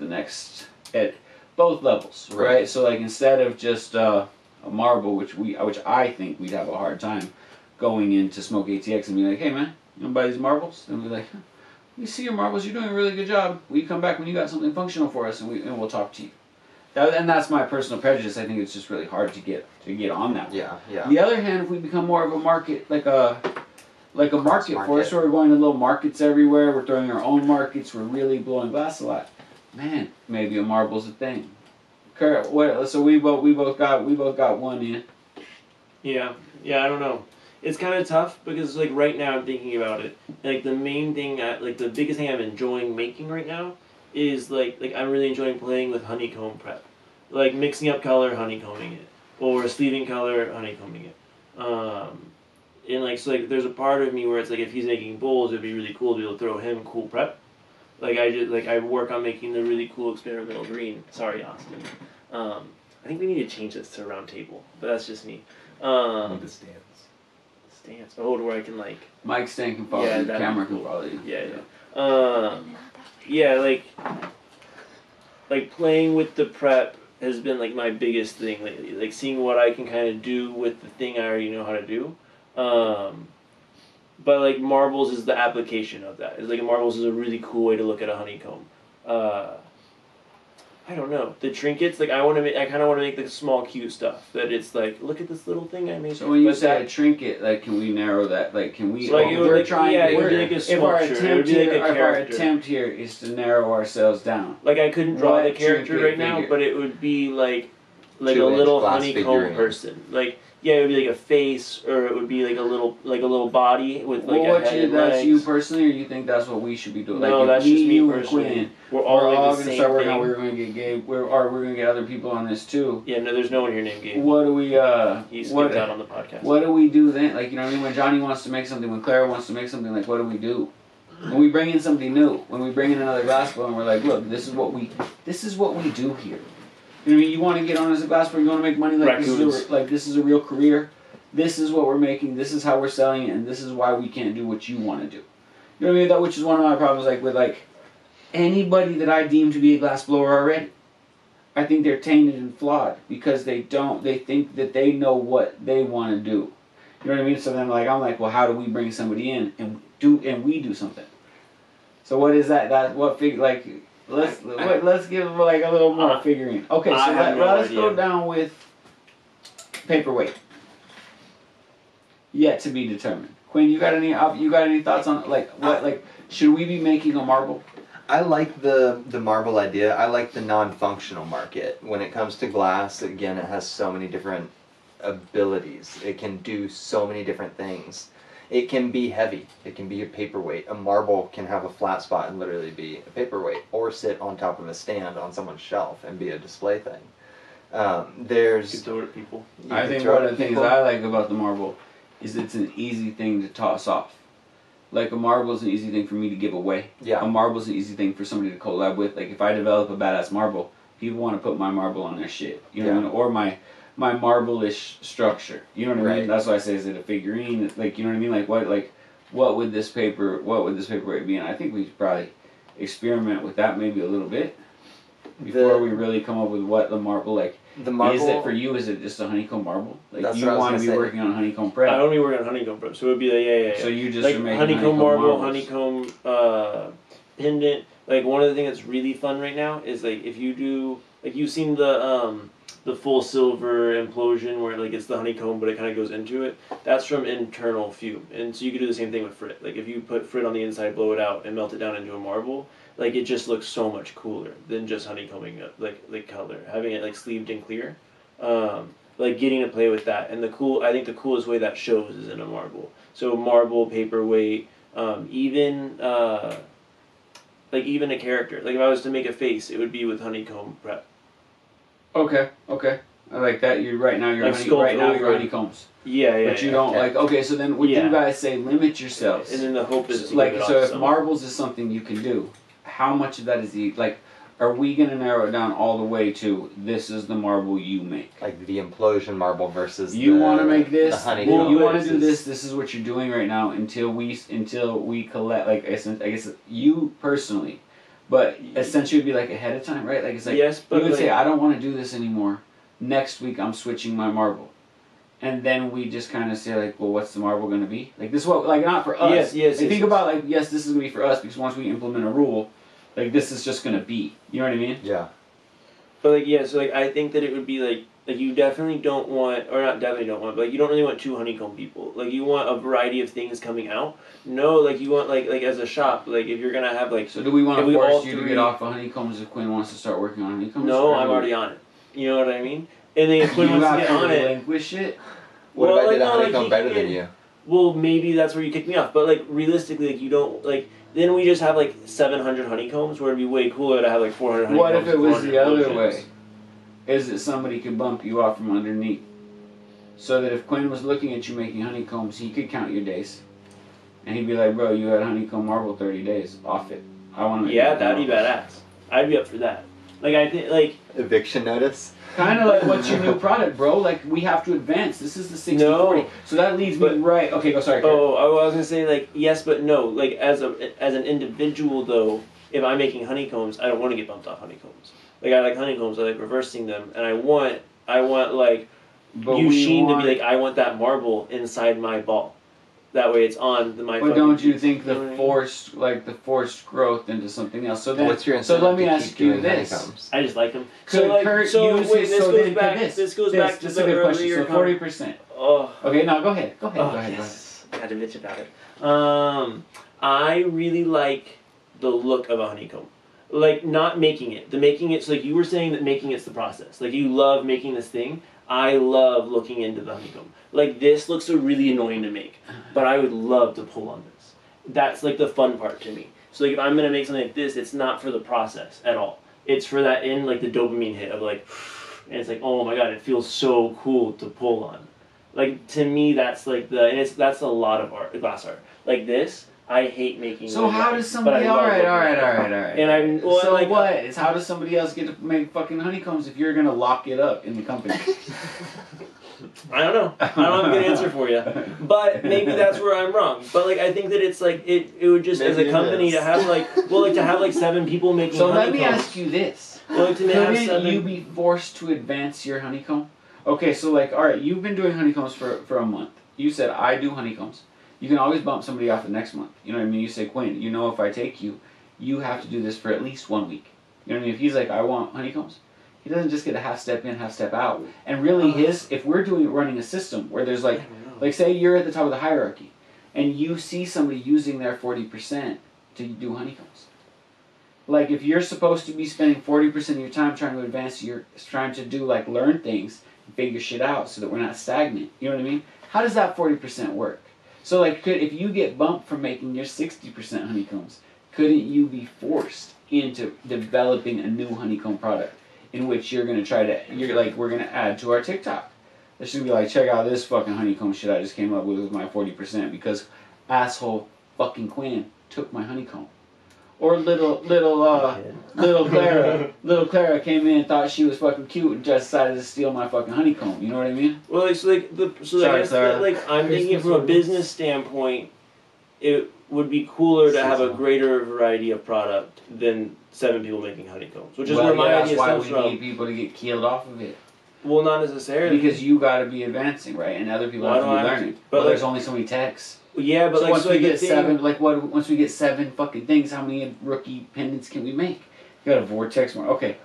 [SPEAKER 1] at both levels, right? So like instead of just a marble, which I think we'd have a hard time going into Smoke ATX and be like, hey man, you want to buy these marbles? And we're like, we see your marbles, you're doing a really good job. Will you come back when you got something functional for us, and we'll talk to you. And that's my personal prejudice. I think it's just really hard to get on that. The other hand, if we become more of a market, like a market for us, where we're going to little markets everywhere, we're throwing our own markets, we're really blowing glass a lot. Man, maybe a marble's a thing. Kurt, so we both got one in.
[SPEAKER 3] Yeah, I don't know. It's kind of tough because like right now I'm thinking about it. Like the main thing, the biggest thing I'm enjoying making right now is like I'm really enjoying playing with honeycomb prep, like mixing up color, honeycombing it, or sleeving color, honeycombing it. And like so like there's a part of me where it's like if he's making bowls, it'd be really cool to be able to throw him cool prep. Like I work on making the really cool experimental green. Sorry, Austin. I I think we need to change this to a round table, but that's just me.
[SPEAKER 2] With the stands.
[SPEAKER 3] Stance. Oh, where I can like.
[SPEAKER 1] Mic stand can follow you. Camera can follow you.
[SPEAKER 3] Yeah. Yeah, like playing with the prep has been like my biggest thing lately. Like seeing what I can kind of do with the thing I already know how to do. But like marbles is the application of that. It's like marbles is a really cool way to look at a honeycomb. I don't know, the trinkets. Like I kind of want to make the small cute stuff. That it's like, look at this little thing I made.
[SPEAKER 1] So when you say a trinket, like, can we narrow that? Like, can we?
[SPEAKER 3] So like,
[SPEAKER 1] we're trying.
[SPEAKER 3] Yeah,
[SPEAKER 1] to,
[SPEAKER 3] it would be like a sculpture.
[SPEAKER 1] If our attempt here is to narrow ourselves down.
[SPEAKER 3] Like I couldn't draw the character right now, but it would be like a little honeycomb person. Like. Yeah, it would be like a face, or it would be like a little body with like a head and legs.
[SPEAKER 1] That's you personally, or you think that's what we should be doing?
[SPEAKER 3] No,
[SPEAKER 1] like,
[SPEAKER 3] that's just me personally.
[SPEAKER 1] Quinn,
[SPEAKER 3] we're all
[SPEAKER 1] going to start working on. We're going to get Gabe. We're going to get other people on this too.
[SPEAKER 3] Yeah, no, there's no one here named Gabe.
[SPEAKER 1] What do we?
[SPEAKER 3] He skipped out on the podcast.
[SPEAKER 1] What do we do then? Like, you know what I mean? When Johnny wants to make something, when Clara wants to make something, like, what do we do? When we bring in somebody new, when we bring in another glassblower, and we're like, look, this is what we do here. You know what I mean? You want to get on as a glassblower, you want to make money, like this is a real career. This is what we're making, this is how we're selling it, and this is why we can't do what you want to do. You know what I mean? That, which is one of my problems, like, with, like, anybody that I deem to be a glassblower already. I think they're tainted and flawed, because they think that they know what they want to do. You know what I mean? So then, like, I'm like, well, how do we bring somebody in and we do something? So what is that? Let's give, like, a little more figuring. Okay, so let's go down with paperweight. Yet to be determined. Quinn, you got any thoughts on should we be making a marble?
[SPEAKER 2] I like the marble idea. I like the non-functional market. When it comes to glass, again, it has so many different abilities. It can do so many different things. It can be heavy. It can be a paperweight. A marble can have a flat spot and literally be a paperweight, or sit on top of a stand on someone's shelf and be a display thing. There's.
[SPEAKER 3] You can throw it at people.
[SPEAKER 1] I think one of the things I like about the marble is it's an easy thing to toss off. Like, a marble is an easy thing for me to give away.
[SPEAKER 2] Yeah.
[SPEAKER 1] A marble is an easy thing for somebody to collab with. Like, if I develop a badass marble, people want to put my marble on their shit. You know what I mean? Or my marble-ish structure. You know what I mean? That's why I say, is it a figurine? Like, you know what I mean? What would this paperweight be? And I think we should probably experiment with that maybe a little bit before we really come up with what the marble, is it for you? Is it just a honeycomb marble? Like, you want to be working on honeycomb prep?
[SPEAKER 3] I only work on honeycomb prep, so it would be yeah.
[SPEAKER 1] So you just
[SPEAKER 3] like
[SPEAKER 1] are making
[SPEAKER 3] honeycomb marble,
[SPEAKER 1] marbles.
[SPEAKER 3] honeycomb pendant. Like, one of the things that's really fun right now is, like, if you do, like, you've seen the full silver implosion where, like, it's the honeycomb but it kind of goes into it. That's from internal fume, and so you could do the same thing with frit. Like, if you put frit on the inside, blow it out, and melt it down into a marble. Like, it just looks so much cooler than just honeycombing like color, having it like sleeved and clear. Like, getting to play with that, and I think the coolest way that shows is in a marble. So marble, paperweight, even a character. Like, if I was to make a face, it would be with honeycomb prep.
[SPEAKER 1] Okay. I like that. You're honeycombs.
[SPEAKER 3] Yeah.
[SPEAKER 1] But you don't okay. So then, would you guys say limit yourselves?
[SPEAKER 3] And then the hope is
[SPEAKER 1] if marbles is something you can do, how much of that is are we going to narrow it down all the way to this is the marble you make?
[SPEAKER 2] Like the implosion marble versus
[SPEAKER 1] you want to make this.
[SPEAKER 2] The honeycomb.
[SPEAKER 1] You want to do this. This is what you're doing right now until we collect. Like, I guess you personally, but essentially it'd be like ahead of time, right? Like, it's like,
[SPEAKER 3] yes, but
[SPEAKER 1] you would say, I don't want to do this anymore. Next week I'm switching my marble. And then we just kind of say, like, well, what's the marble going to be? Like, this is what, like, not for us.
[SPEAKER 3] Yes.
[SPEAKER 1] Think about, like, yes, this is going to be for us, because once we implement a rule, like, this is just going to be. You know what I mean?
[SPEAKER 2] Yeah.
[SPEAKER 3] But, so, I think that it would be, like, you definitely don't want, or not definitely don't want, but, you don't really want two honeycomb people. Like, you want a variety of things coming out. No, like, you want, like as a shop, like, if you're going to have, like...
[SPEAKER 1] So do we want to force you to get off of honeycombs if Quinn wants to start working on honeycombs?
[SPEAKER 3] No, I'm already on it. You know what I mean? And then if Quinn wants to get on it...
[SPEAKER 1] relinquish it?
[SPEAKER 2] What if I did a honeycomb better than you?
[SPEAKER 3] Well, maybe that's where you kick me off. But, like, realistically, like, you don't, like... Then we just have, like, 700 honeycombs, where it'd be way cooler to have, like, 400 honeycombs.
[SPEAKER 1] What if it was the other way? Is that somebody could bump you off from underneath? So that if Quinn was looking at you making honeycombs, he could count your days. And he'd be like, bro, you had honeycomb marble 30 days. Off it. I want to make
[SPEAKER 3] that'd be badass. I'd be up for that. Like I think like
[SPEAKER 2] Eviction notice.
[SPEAKER 1] Kind of like, what's your new product, bro? Like, we have to advance. This is the 60/40. So that leads me right. Okay, go. Sorry. Kurt.
[SPEAKER 3] Oh, I was gonna say like yes, but no. Like as an individual though, if I'm making honeycombs, I don't want to get bumped off honeycombs. Like I like honeycombs. I like reversing them, and I want like Eugene to be like, I want that marble inside my ball. That way it's on my.
[SPEAKER 1] But don't you think the forced growth into something else? So then,
[SPEAKER 2] what's your
[SPEAKER 1] so let me ask you this.
[SPEAKER 2] Honeycombs?
[SPEAKER 3] I just like them.
[SPEAKER 1] So like, Kurt uses,
[SPEAKER 3] this
[SPEAKER 1] so
[SPEAKER 3] goes back. This goes back to
[SPEAKER 1] this
[SPEAKER 3] the
[SPEAKER 1] is a good question.
[SPEAKER 3] earlier.
[SPEAKER 1] So 40%.
[SPEAKER 3] Oh.
[SPEAKER 1] Okay, now go ahead. Go
[SPEAKER 3] I had to bitch about it. I really like the look of a honeycomb. Like not making it. The making it. So like you were saying that making it's the process. Like you love making this thing. I love looking into the honeycomb. Like this looks so really annoying to make, but I would love to pull on this. That's like the fun part to me. So like if I'm gonna make something like this, it's not for the process at all. It's for that like the dopamine hit of like, and it's like, oh my god, it feels so cool to pull on. Like to me, that's like that's a lot of art, glass art. Like this, I hate making.
[SPEAKER 1] So how does somebody? All right.
[SPEAKER 3] And I'm well,
[SPEAKER 1] so
[SPEAKER 3] like,
[SPEAKER 1] what? It's how does somebody else get to make fucking honeycombs if you're gonna lock it up in the company?
[SPEAKER 3] I don't know. I don't have a good answer for you. But maybe that's where I'm wrong. But like I think that it's like it would just maybe as a company to have like to have like 7 people making.
[SPEAKER 1] So
[SPEAKER 3] honeycombs.
[SPEAKER 1] let me ask you this:
[SPEAKER 3] couldn't
[SPEAKER 1] you be forced to advance your honeycomb? Okay, so like all right, you've been doing honeycombs for a month. You said I do honeycombs. You can always bump somebody off the next month. You know what I mean? You say, Quinn, you know if I take you, you have to do this for at least 1 week. You know what I mean? If he's like, I want honeycombs, he doesn't just get a half step in, half step out. And really if we're running a system where there's like say you're at the top of the hierarchy and you see somebody using their 40% to do honeycombs. Like if you're supposed to be spending 40% of your time trying to advance, you're trying to do like learn things and figure shit out so that we're not stagnant. You know what I mean? How does that 40% work? So like if you get bumped from making your 60% honeycombs, couldn't you be forced into developing a new honeycomb product in which you're going to we're going to add to our TikTok? This should be like, check out this fucking honeycomb shit I just came up with my 40% because asshole fucking Quinn took my honeycomb. Or little Clara came in and thought she was fucking cute and just decided to steal my fucking honeycomb. You know what I mean?
[SPEAKER 3] Well, it's like I'm thinking from a business standpoint, it would be cooler to have a greater variety of product than 7 people making honeycombs, which is where my idea comes from.
[SPEAKER 1] That's why we need people to get keeled off of it.
[SPEAKER 3] Well, not necessarily.
[SPEAKER 1] Because you got to be advancing, right? And other people have to be learning. But there's only so many techs.
[SPEAKER 3] Yeah, but
[SPEAKER 1] so once we get 7, once we get 7 fucking things, how many rookie pendants can we make? You got a vortex more. Okay.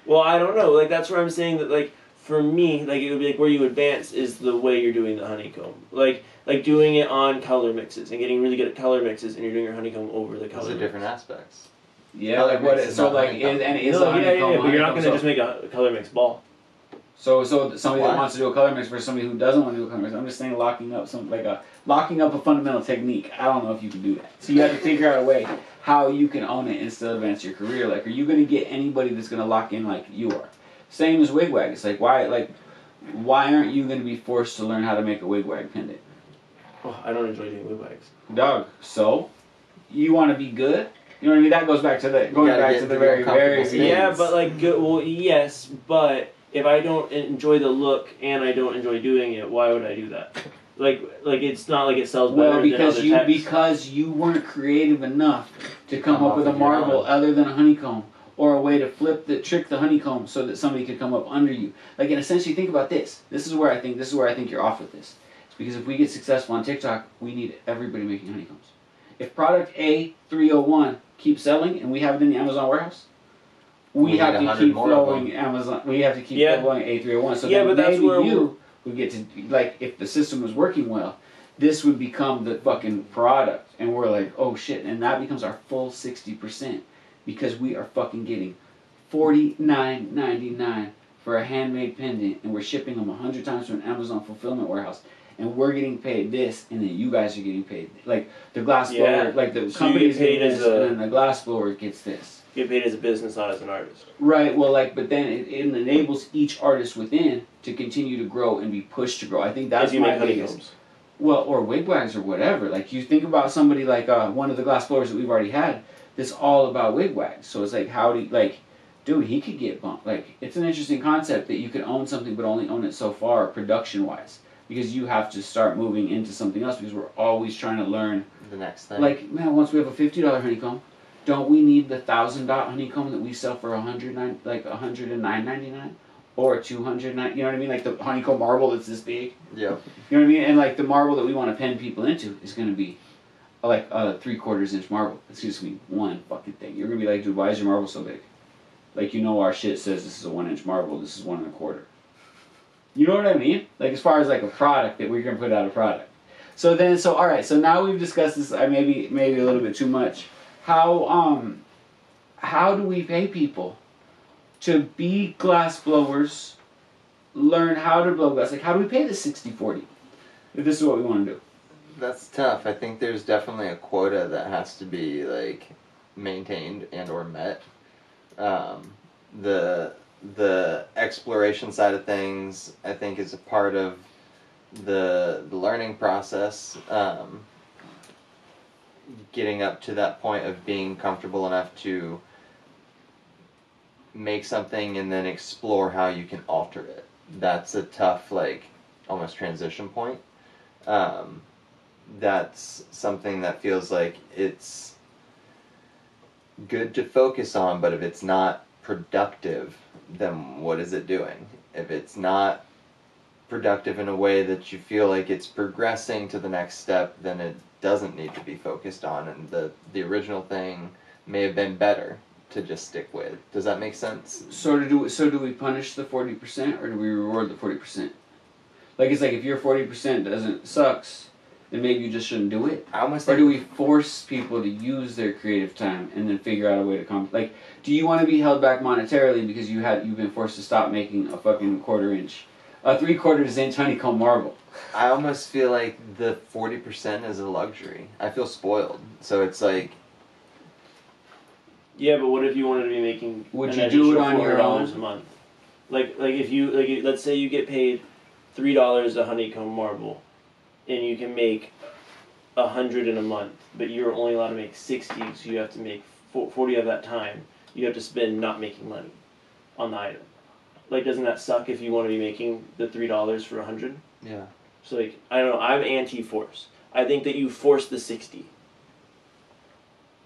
[SPEAKER 3] Well, I don't know. Like that's where I'm saying that like for me, like it would be like where you advance is the way you're doing the honeycomb. Like doing it on color mixes and getting really good at color mixes, and you're doing your honeycomb over the color.
[SPEAKER 2] Those are different aspects.
[SPEAKER 1] Yeah, like what? So like, but
[SPEAKER 3] you're not gonna just make a color mix ball.
[SPEAKER 1] So somebody that wants to do a color mix versus somebody who doesn't want to do a color mix. I'm just saying locking up a fundamental technique. I don't know if you can do that. So you have to figure out a way how you can own it and still advance your career. Like, are you going to get anybody that's going to lock in like you are? Same as wigwag. It's like why aren't you going to be forced to learn how to make a wigwag pendant?
[SPEAKER 3] Oh, I don't enjoy doing wigwags.
[SPEAKER 1] Dog. So you want to be good? You know what I mean? That goes back to the very
[SPEAKER 3] yeah, but like good. Well, yes, but if I don't enjoy the look and I don't enjoy doing it, why would I do that? Like it's not like it sells better
[SPEAKER 1] because you weren't creative enough to come up with a marble other than a honeycomb or a way to trick the honeycomb so that somebody could come up under you. Like, and essentially think about this. This is where I think you're off with this. It's because if we get successful on TikTok, we need everybody making honeycombs. If product A301 keeps selling and we have it in the Amazon warehouse, we have to keep flowing Amazon. We have to keep flowing A301. So then maybe you would get to, like, if the system was working well, this would become the fucking product. And we're like, oh shit. And that becomes our full 60% because we are fucking getting $49.99 for a handmade pendant and we're shipping them 100 times to an Amazon fulfillment warehouse. And we're getting paid this, and then you guys are getting paid. Like, the glass blower, like the company's getting this, and then the glass blower gets this.
[SPEAKER 3] You get paid as a business, not as an artist.
[SPEAKER 1] Right, well, like, but then it enables each artist within to continue to grow and be pushed to grow. I think that's my biggest. Well, or wigwags or whatever. Like, you think about somebody like one of the glass blowers that we've already had that's all about wigwags. So it's like, dude, he could get bumped. Like, it's an interesting concept that you can own something but only own it so far production-wise. Because you have to start moving into something else because we're always trying to learn
[SPEAKER 2] the next thing.
[SPEAKER 1] Like, man, once we have a $50 honeycomb, don't we need the $1,000 honeycomb that we sell for $109.99 or $209? You know what I mean? Like the honeycomb marble that's this big.
[SPEAKER 2] Yeah.
[SPEAKER 1] You know what I mean? And like the marble that we want to pen people into is going to be like a 3/4 inch marble. It's just going to be one fucking thing. You're going to be like, dude, why is your marble so big? Like, you know, our shit says this is a 1 inch marble. This is 1 1/4. You know what I mean? Like, as far as like a product that we're going to put out a product. So all right. So now we've discussed this. Maybe a little bit too much. How do we pay people to be glass blowers? Learn how to blow glass. Like, how do we pay the 60/40? If this is what we want to do.
[SPEAKER 2] That's tough. I think there's definitely a quota that has to be like maintained and or met. The exploration side of things, I think, is a part of the learning process. Getting up to that point of being comfortable enough to make something and then explore how you can alter it. That's a tough, like, almost transition point. That's something that feels like it's good to focus on, but if it's not productive, then what is it doing? If it's not productive in a way that you feel like it's progressing to the next step, then it doesn't need to be focused on, and the original thing may have been better to just stick with. Does that make sense?
[SPEAKER 1] So do we punish the 40% or do we reward the 40%? Like, it's like if your 40% sucks, then maybe you just shouldn't do it. Or do we force people to use their creative time and then figure out a way to like, do you want to be held back monetarily because you've been forced to stop making a fucking 1/4 inch, a 3/4 inch honeycomb marble?
[SPEAKER 2] I almost feel like the 40% is a luxury. I feel spoiled. So it's like,
[SPEAKER 3] yeah, but what if you wanted to be making?
[SPEAKER 1] Would you do it on your own?
[SPEAKER 3] $400 a month? Like if you let's say you get paid $3 a honeycomb marble, and you can make 100 in a month, but you're only allowed to make 60, so you have to make 40 of that time. You have to spend not making money on the item. Like, doesn't that suck if you want to be making the $3 for 100?
[SPEAKER 2] yeah.
[SPEAKER 3] So like, I don't know. I'm anti-force. I think that you force the 60.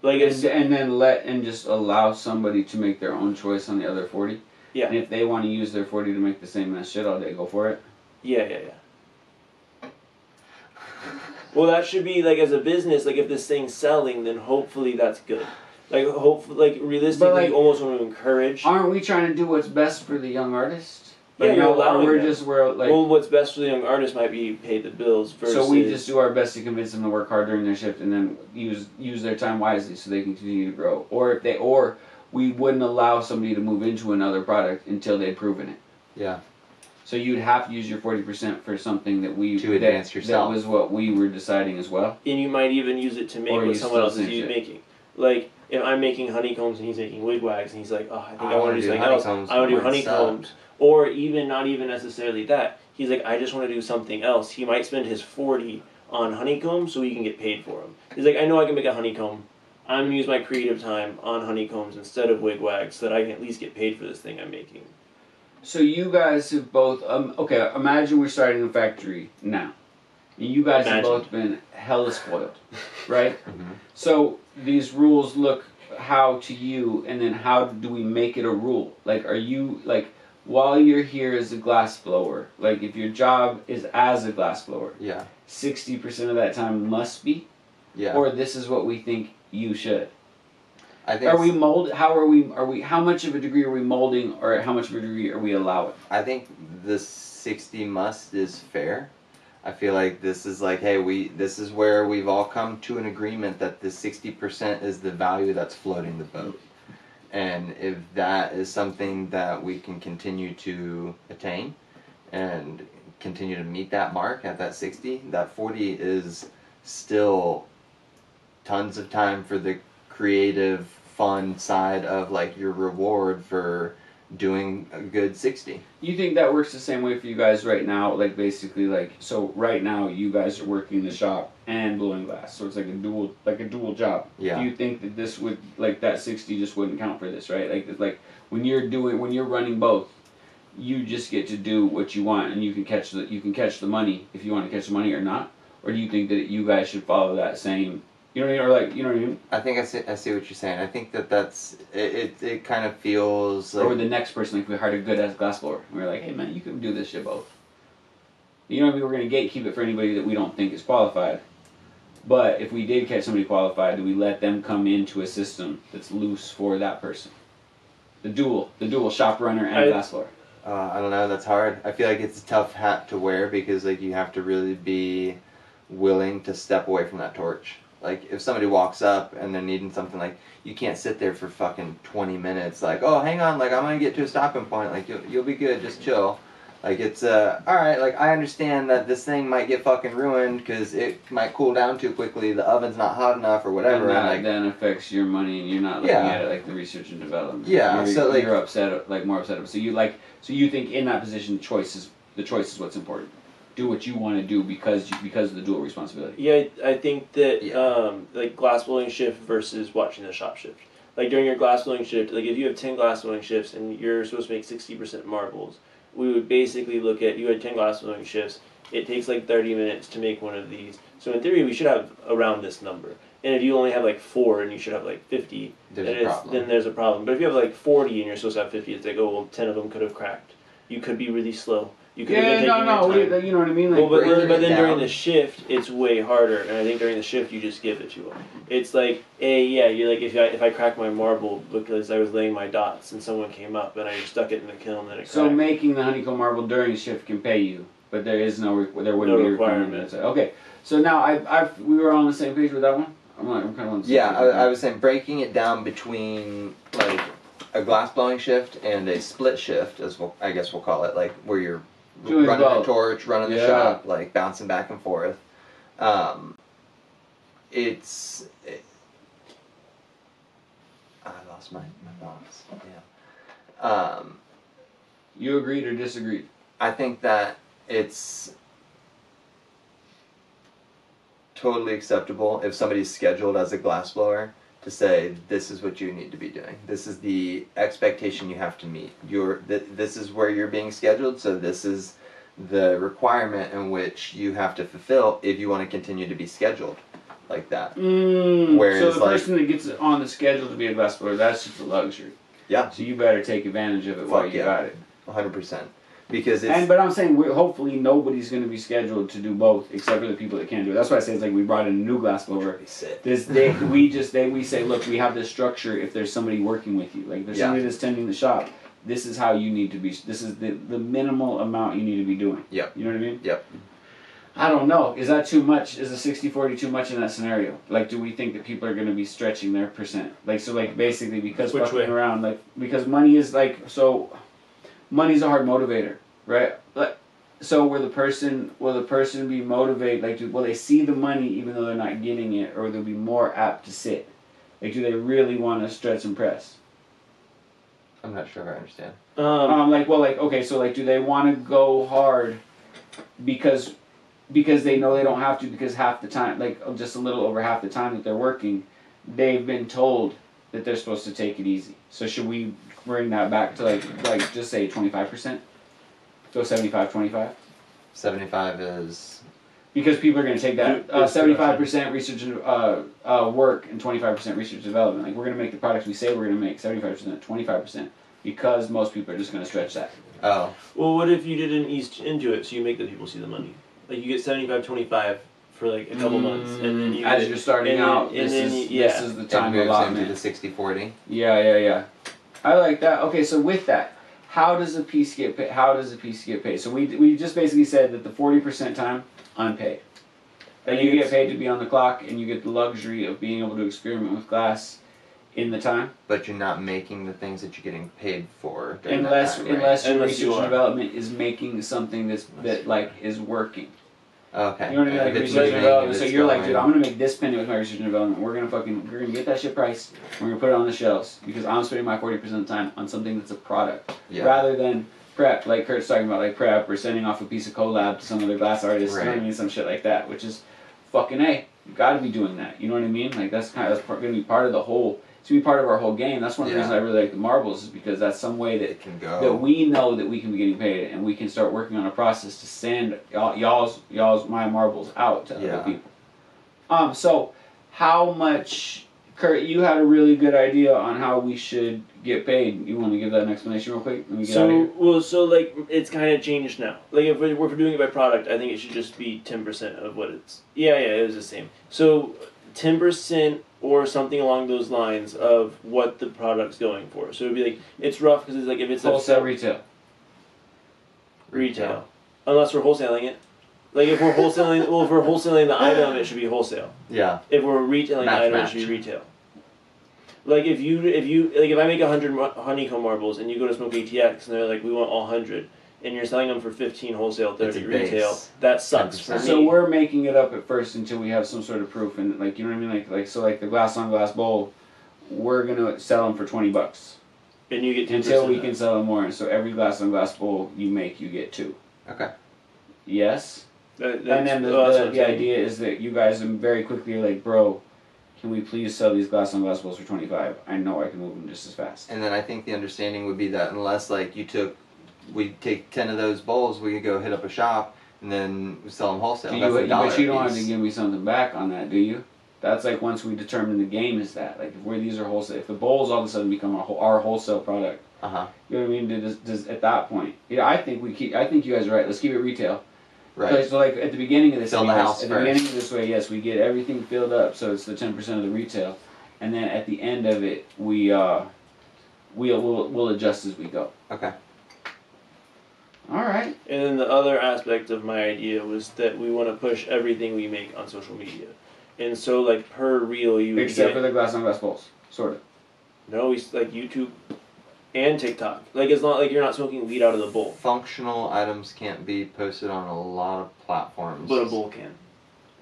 [SPEAKER 3] Like,
[SPEAKER 1] And then just allow somebody to make their own choice on the other 40.
[SPEAKER 3] Yeah.
[SPEAKER 1] And if they want to use their 40 to make the same ass shit all day, go for it.
[SPEAKER 3] Yeah. Well, that should be, like, as a business, like, if this thing's selling, then hopefully that's good. Like, realistically,
[SPEAKER 1] But, like,
[SPEAKER 3] you almost want to encourage.
[SPEAKER 1] Aren't we trying to do what's best for the young artist?
[SPEAKER 3] Yeah,
[SPEAKER 1] Like,
[SPEAKER 3] you're
[SPEAKER 1] no,
[SPEAKER 3] allowing
[SPEAKER 1] we're
[SPEAKER 3] them.
[SPEAKER 1] just, we're like...
[SPEAKER 3] Well, what's best for the young artist might be pay the bills versus...
[SPEAKER 1] So we just do our best to convince them to work hard during their shift and then use their time wisely so they can continue to grow. Or we wouldn't allow somebody to move into another product until they'd proven it.
[SPEAKER 2] Yeah.
[SPEAKER 1] So you'd have to use your 40% for something that
[SPEAKER 2] to advance yourself.
[SPEAKER 1] That was what we were deciding as well.
[SPEAKER 3] And you might even use it to make
[SPEAKER 1] Or
[SPEAKER 3] what
[SPEAKER 1] you
[SPEAKER 3] someone
[SPEAKER 1] still
[SPEAKER 3] else is
[SPEAKER 1] think it.
[SPEAKER 3] making. Like, if I'm making honeycombs and he's making wigwags and he's like, oh, I think I want to do something else.
[SPEAKER 2] honeycombs
[SPEAKER 3] I want to do
[SPEAKER 2] when it
[SPEAKER 3] honeycombs. Or even, not even necessarily that. He's like, I just want to do something else. He might spend his 40 on honeycombs so he can get paid for them. He's like, I know I can make a honeycomb. I'm going to use my creative time on honeycombs instead of wigwags so that I can at least get paid for this thing I'm making.
[SPEAKER 1] So you guys have both... okay, imagine we're starting a factory now. And you guys have both been hella spoiled, right?
[SPEAKER 2] Mm-hmm.
[SPEAKER 1] So these rules look how to you, and then how do we make it a rule? Like, are you, like, while you're here as a glass blower, like, if your job is as a glass blower,
[SPEAKER 2] Yeah.
[SPEAKER 1] 60% of that time must be?
[SPEAKER 2] Yeah.
[SPEAKER 1] Or this is what we think you should?
[SPEAKER 2] I think
[SPEAKER 1] Are we how much of a degree are we molding, or how much of a degree are we allowing?
[SPEAKER 2] I think the 60 must is fair. I feel like this is like, hey, this is where we've all come to an agreement that the 60% is the value that's floating the boat. And if that is something that we can continue to attain and continue to meet that mark at that 60, that 40 is still tons of time for the creative, fun side of like your reward for doing a good 60.
[SPEAKER 1] You think that works the same way for you guys right now? Like basically, like so right now you guys are working the shop and blowing glass, so it's like a dual job.
[SPEAKER 2] Yeah.
[SPEAKER 1] Do you think that this would like that 60 just wouldn't count for this, right? Like when you're running both, you just get to do what you want, and you can catch the money if you want to catch the money or not. Or do you think that you guys should follow that same? You know what I mean? Or like, you know what I mean?
[SPEAKER 2] I think I see what you're saying. I think that's it. It kind of feels like.
[SPEAKER 1] Or the next person, like we hired a good ass glassblower, and we're like, hey man, you can do this shit both. You know what I mean? We're gonna gatekeep it for anybody that we don't think is qualified. But if we did catch somebody qualified, do we let them come into a system that's loose for that person? The dual shop runner and glassblower.
[SPEAKER 2] I don't know. That's hard. I feel like it's a tough hat to wear because like you have to really be willing to step away from that torch. Like, if somebody walks up and they're needing something, like, you can't sit there for fucking 20 minutes, like, oh, hang on, like, I'm gonna get to a stopping point, like, you'll be good, just chill. Like, it's, alright, like, I understand that this thing might get fucking ruined because it might cool down too quickly, the oven's not hot enough, or whatever.
[SPEAKER 1] And that
[SPEAKER 2] like,
[SPEAKER 1] then affects your money, and you're not looking at it like the research and development.
[SPEAKER 2] Yeah,
[SPEAKER 1] you're,
[SPEAKER 2] so, like...
[SPEAKER 1] You're upset, like, more upset. So you think in that position, the choice is what's important. Do what you want to do because of the dual responsibility.
[SPEAKER 3] Yeah, I think that like glass blowing shift versus watching the shop shift. Like during your glass blowing shift, like if you have 10 glass blowing shifts and you're supposed to make 60% marbles, we would basically look at, you had 10 glass blowing shifts, it takes like 30 minutes to make one of these. So in theory, we should have around this number. And if you only have like 4 and you should have like 50, then there's a problem. But if you have like 40 and you're supposed to have 50, it's like, oh, well, 10 of them could have cracked. You could be really slow. You could you know
[SPEAKER 1] what I mean? Like,
[SPEAKER 3] but then during the shift, it's way harder, and I think during the shift, you just give it to them. It's like, you're like, if I crack my marble because I was laying my dots and someone came up and I just stuck it in the kiln and it cracked.
[SPEAKER 1] So making the honeycomb marble during shift can pay you, but there wouldn't be a requirement. Okay, so now we were on the same page with that one? I'm kind of on the same page.
[SPEAKER 2] I was saying breaking it down between, like, a glass blowing shift and a split shift, as I guess we'll call it, like, where you're running the torch, running the shop, like bouncing back and forth. I lost my thoughts. Yeah.
[SPEAKER 1] You agreed or disagreed?
[SPEAKER 2] I think that it's totally acceptable if somebody's scheduled as a glassblower to say, this is what you need to be doing. This is the expectation you have to meet. This is where you're being scheduled, so this is the requirement in which you have to fulfill if you want to continue to be scheduled like that.
[SPEAKER 1] Whereas, so the person that gets on the schedule to be a glassblower, that's just a luxury.
[SPEAKER 2] Yeah.
[SPEAKER 1] So you better take advantage of it while you got it.
[SPEAKER 2] 100%. Because it's...
[SPEAKER 1] But I'm saying, hopefully nobody's going to be scheduled to do both, except for the people that can do it. That's why I say it's like we brought in a new glassblower. We say, look, we have this structure if there's somebody working with you. Like, if there's somebody that's tending the shop, this is how you need to be. This is the minimal amount you need to be doing.
[SPEAKER 2] Yep.
[SPEAKER 1] You know what I mean?
[SPEAKER 2] Yep.
[SPEAKER 1] I don't know. Is that too much? Is a 60-40 too much in that scenario? Like, do we think that people are going to be stretching their percent? Like, so, like, basically, because fucking around, like, because money is, like, so... Money's a hard motivator, right? So will the person be motivated? Like, will they see the money even though they're not getting it, or they'll be more apt to sit? Like, do they really want to stretch and press?
[SPEAKER 2] I'm not sure if I understand.
[SPEAKER 1] Do they want to go hard because they know they don't have to, because half the time, like just a little over half the time that they're working, they've been told that they're supposed to take it easy. So should we bring that back to like just say 25%? Go 75-25?
[SPEAKER 2] 75 is...
[SPEAKER 1] Because people are going to take that 75% research and work and 25% research and development. Like, we're going to make the products we say we're going to make 75%, 25%, because most people are just going to stretch that.
[SPEAKER 3] Oh. Well, what if you didn't ease into it so you make the people see the money? Like, you get 75-25 for like a couple months, and then you
[SPEAKER 1] as you're starting out, this is the time allotment.
[SPEAKER 2] Into the 60-40.
[SPEAKER 1] Yeah. I like that. Okay, so with that, how does a piece get paid? So we just basically said that the 40% time, unpaid. And you get paid to be on the clock, and you get the luxury of being able to experiment with glass in the time.
[SPEAKER 2] But you're not making the things that you're getting paid for during
[SPEAKER 1] unless
[SPEAKER 2] that time, right?
[SPEAKER 1] research and development is making something that is working.
[SPEAKER 2] Okay.
[SPEAKER 1] You know what I mean? Like
[SPEAKER 2] If it's
[SPEAKER 1] research and
[SPEAKER 2] moving,
[SPEAKER 1] development.
[SPEAKER 2] if
[SPEAKER 1] So
[SPEAKER 2] it's
[SPEAKER 1] you're like,
[SPEAKER 2] going-
[SPEAKER 1] dude, I'm gonna make this penny with my research and development. We're gonna get that shit priced. We're gonna put it on the shelves because I'm spending my 40% of the time on something that's a product
[SPEAKER 2] Yeah.
[SPEAKER 1] rather than prep, like Kurt's talking about, like prep or sending off a piece of collab to some other glass artist. You know what I
[SPEAKER 2] Right.
[SPEAKER 1] mean? Some shit like that, which is fucking A. You gotta be doing that. You know what I mean? Like that's gonna be part of the whole. It's gonna be part of our whole game. That's one of the
[SPEAKER 2] Yeah.
[SPEAKER 1] reasons I really like the marbles is because that's some way that
[SPEAKER 2] It can go.
[SPEAKER 1] that we know that we can be getting paid and we can start working on a process to send y'all's my marbles out to
[SPEAKER 2] Yeah.
[SPEAKER 1] other people. So how much, Kurt, you had a really good idea on how we should get paid. You want to give that an explanation real quick? Let me get out of here.
[SPEAKER 3] So like it's kind of changed now. Like if we're doing it by product, I think it should just be 10% of what it's. Yeah, it was the same. So 10% or something along those lines of what the product's going for. So it'd be like it's rough because it's like if it's
[SPEAKER 1] Wholesale, retail.
[SPEAKER 3] retail, unless we're wholesaling it. Like if we're wholesaling the item, it should be wholesale.
[SPEAKER 2] Yeah.
[SPEAKER 3] If we're retailing the item, it should be retail. Like if I make 100 honeycomb marbles and you go to Smoke ATX and they're like, we want all 100, and you're selling them for 15 wholesale, 30 retail, that sucks for me.
[SPEAKER 1] So we're making it up at first until we have some sort of proof, and like you know what I mean, like the glass on glass bowl, we're gonna sell them for $20,
[SPEAKER 3] and you get 10%
[SPEAKER 1] until we can sell them more. And so every glass on glass bowl you make, you get 2.
[SPEAKER 2] Okay.
[SPEAKER 1] Yes. And then the idea is that you guys very quickly are like, bro, can we please sell these glass on glass bowls for 25? I know I can move them just as fast.
[SPEAKER 2] And then I think the understanding would be that unless like we take 10 of those bowls, we could go hit up a shop and then sell them wholesale.
[SPEAKER 1] But
[SPEAKER 2] That's
[SPEAKER 1] you don't
[SPEAKER 2] $1
[SPEAKER 1] have to give me something back on that, do you? That's like once we determine the game is that. Like if these are wholesale, if the bowls all of a sudden become our wholesale product, you know what I mean? Does at that point, yeah, I think you guys are right. Let's keep it retail.
[SPEAKER 2] Right.
[SPEAKER 1] So like at the beginning of this,
[SPEAKER 2] Fill the house
[SPEAKER 1] at the beginning of this way, yes, we get everything filled up, so it's the 10% of the retail, and then at the end of it, we'll adjust as we go.
[SPEAKER 2] Okay.
[SPEAKER 1] All right.
[SPEAKER 3] And then the other aspect of my idea was that we want to push everything we make on social media, and so like per reel you would
[SPEAKER 1] Except for the glass on glass bowls, sort of.
[SPEAKER 3] No, he's like YouTube and TikTok. Like it's not like you're not smoking weed out of the bowl.
[SPEAKER 2] Functional items can't be posted on a lot of platforms.
[SPEAKER 3] But a bowl can.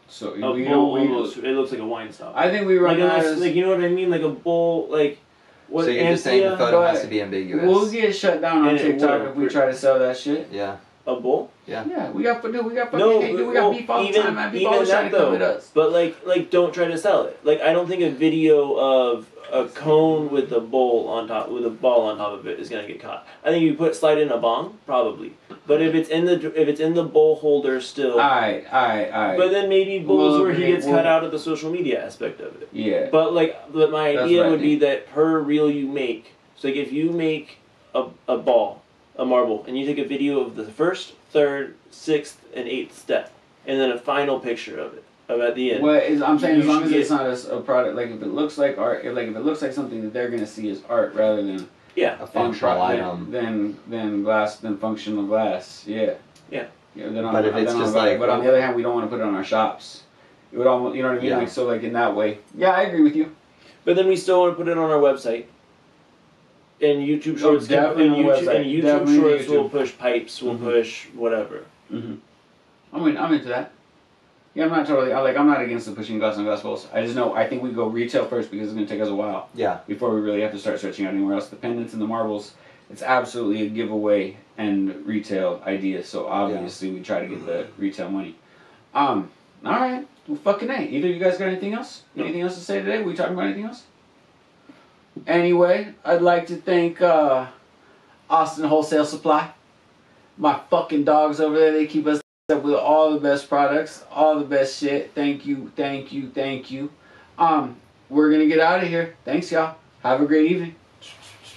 [SPEAKER 1] So
[SPEAKER 3] It looks like a wine stop.
[SPEAKER 1] I think we run
[SPEAKER 3] like you know what I mean, like a bowl, like what?
[SPEAKER 2] So you're just saying the photo has to be ambiguous.
[SPEAKER 1] We'll get shut down on TikTok if we try to sell that shit.
[SPEAKER 2] Yeah.
[SPEAKER 3] A bowl?
[SPEAKER 1] Yeah, we got fucking beef all the time, man. People
[SPEAKER 3] Even
[SPEAKER 1] always trying
[SPEAKER 3] that
[SPEAKER 1] to come
[SPEAKER 3] though.
[SPEAKER 1] with us.
[SPEAKER 3] But like don't try to sell it. Like I don't think a video of a cone with a bowl on top, with a ball on top of it, is gonna get caught. I think you slide in a bong, probably. But if it's in the bowl holder still,
[SPEAKER 1] Alright.
[SPEAKER 3] But then maybe bowls where he gets cut out of the social media aspect of it.
[SPEAKER 1] Yeah.
[SPEAKER 3] But my idea would be that per reel you make. So like if you make a marble, and you take a video of the first, third, sixth, and eighth step, and then a final picture of it at the end.
[SPEAKER 1] I'm saying as long as it's not a product, like if it looks like art, if it looks like something that they're gonna see as art rather than
[SPEAKER 2] a functional item,
[SPEAKER 1] then functional glass, yeah.
[SPEAKER 2] But if it's just like,
[SPEAKER 1] but on the other hand, we don't want to put it on our shops. It would almost, you know what I mean?
[SPEAKER 2] Yeah.
[SPEAKER 1] Like so, like in that way, yeah, I agree with you.
[SPEAKER 3] But then we still want to put it on our website. And YouTube Shorts, YouTube Shorts will push pipes, will push whatever.
[SPEAKER 1] I'm into that. Yeah, I'm not against the pushing glass on glass bowls. I think we go retail first because it's going to take us a while.
[SPEAKER 2] Yeah.
[SPEAKER 1] Before we really have to start searching out anywhere else. The pendants and the marbles, it's absolutely a giveaway and retail idea. So obviously we try to get the retail money. All right. Well, fucking A. Either you guys got anything else? No. Anything else to say today? We talking about anything else? Anyway, I'd like to thank Austin Wholesale Supply. My fucking dogs over there, they keep us up with all the best products, all the best shit. Thank you. We're gonna get out of here. Thanks, y'all. Have a great evening.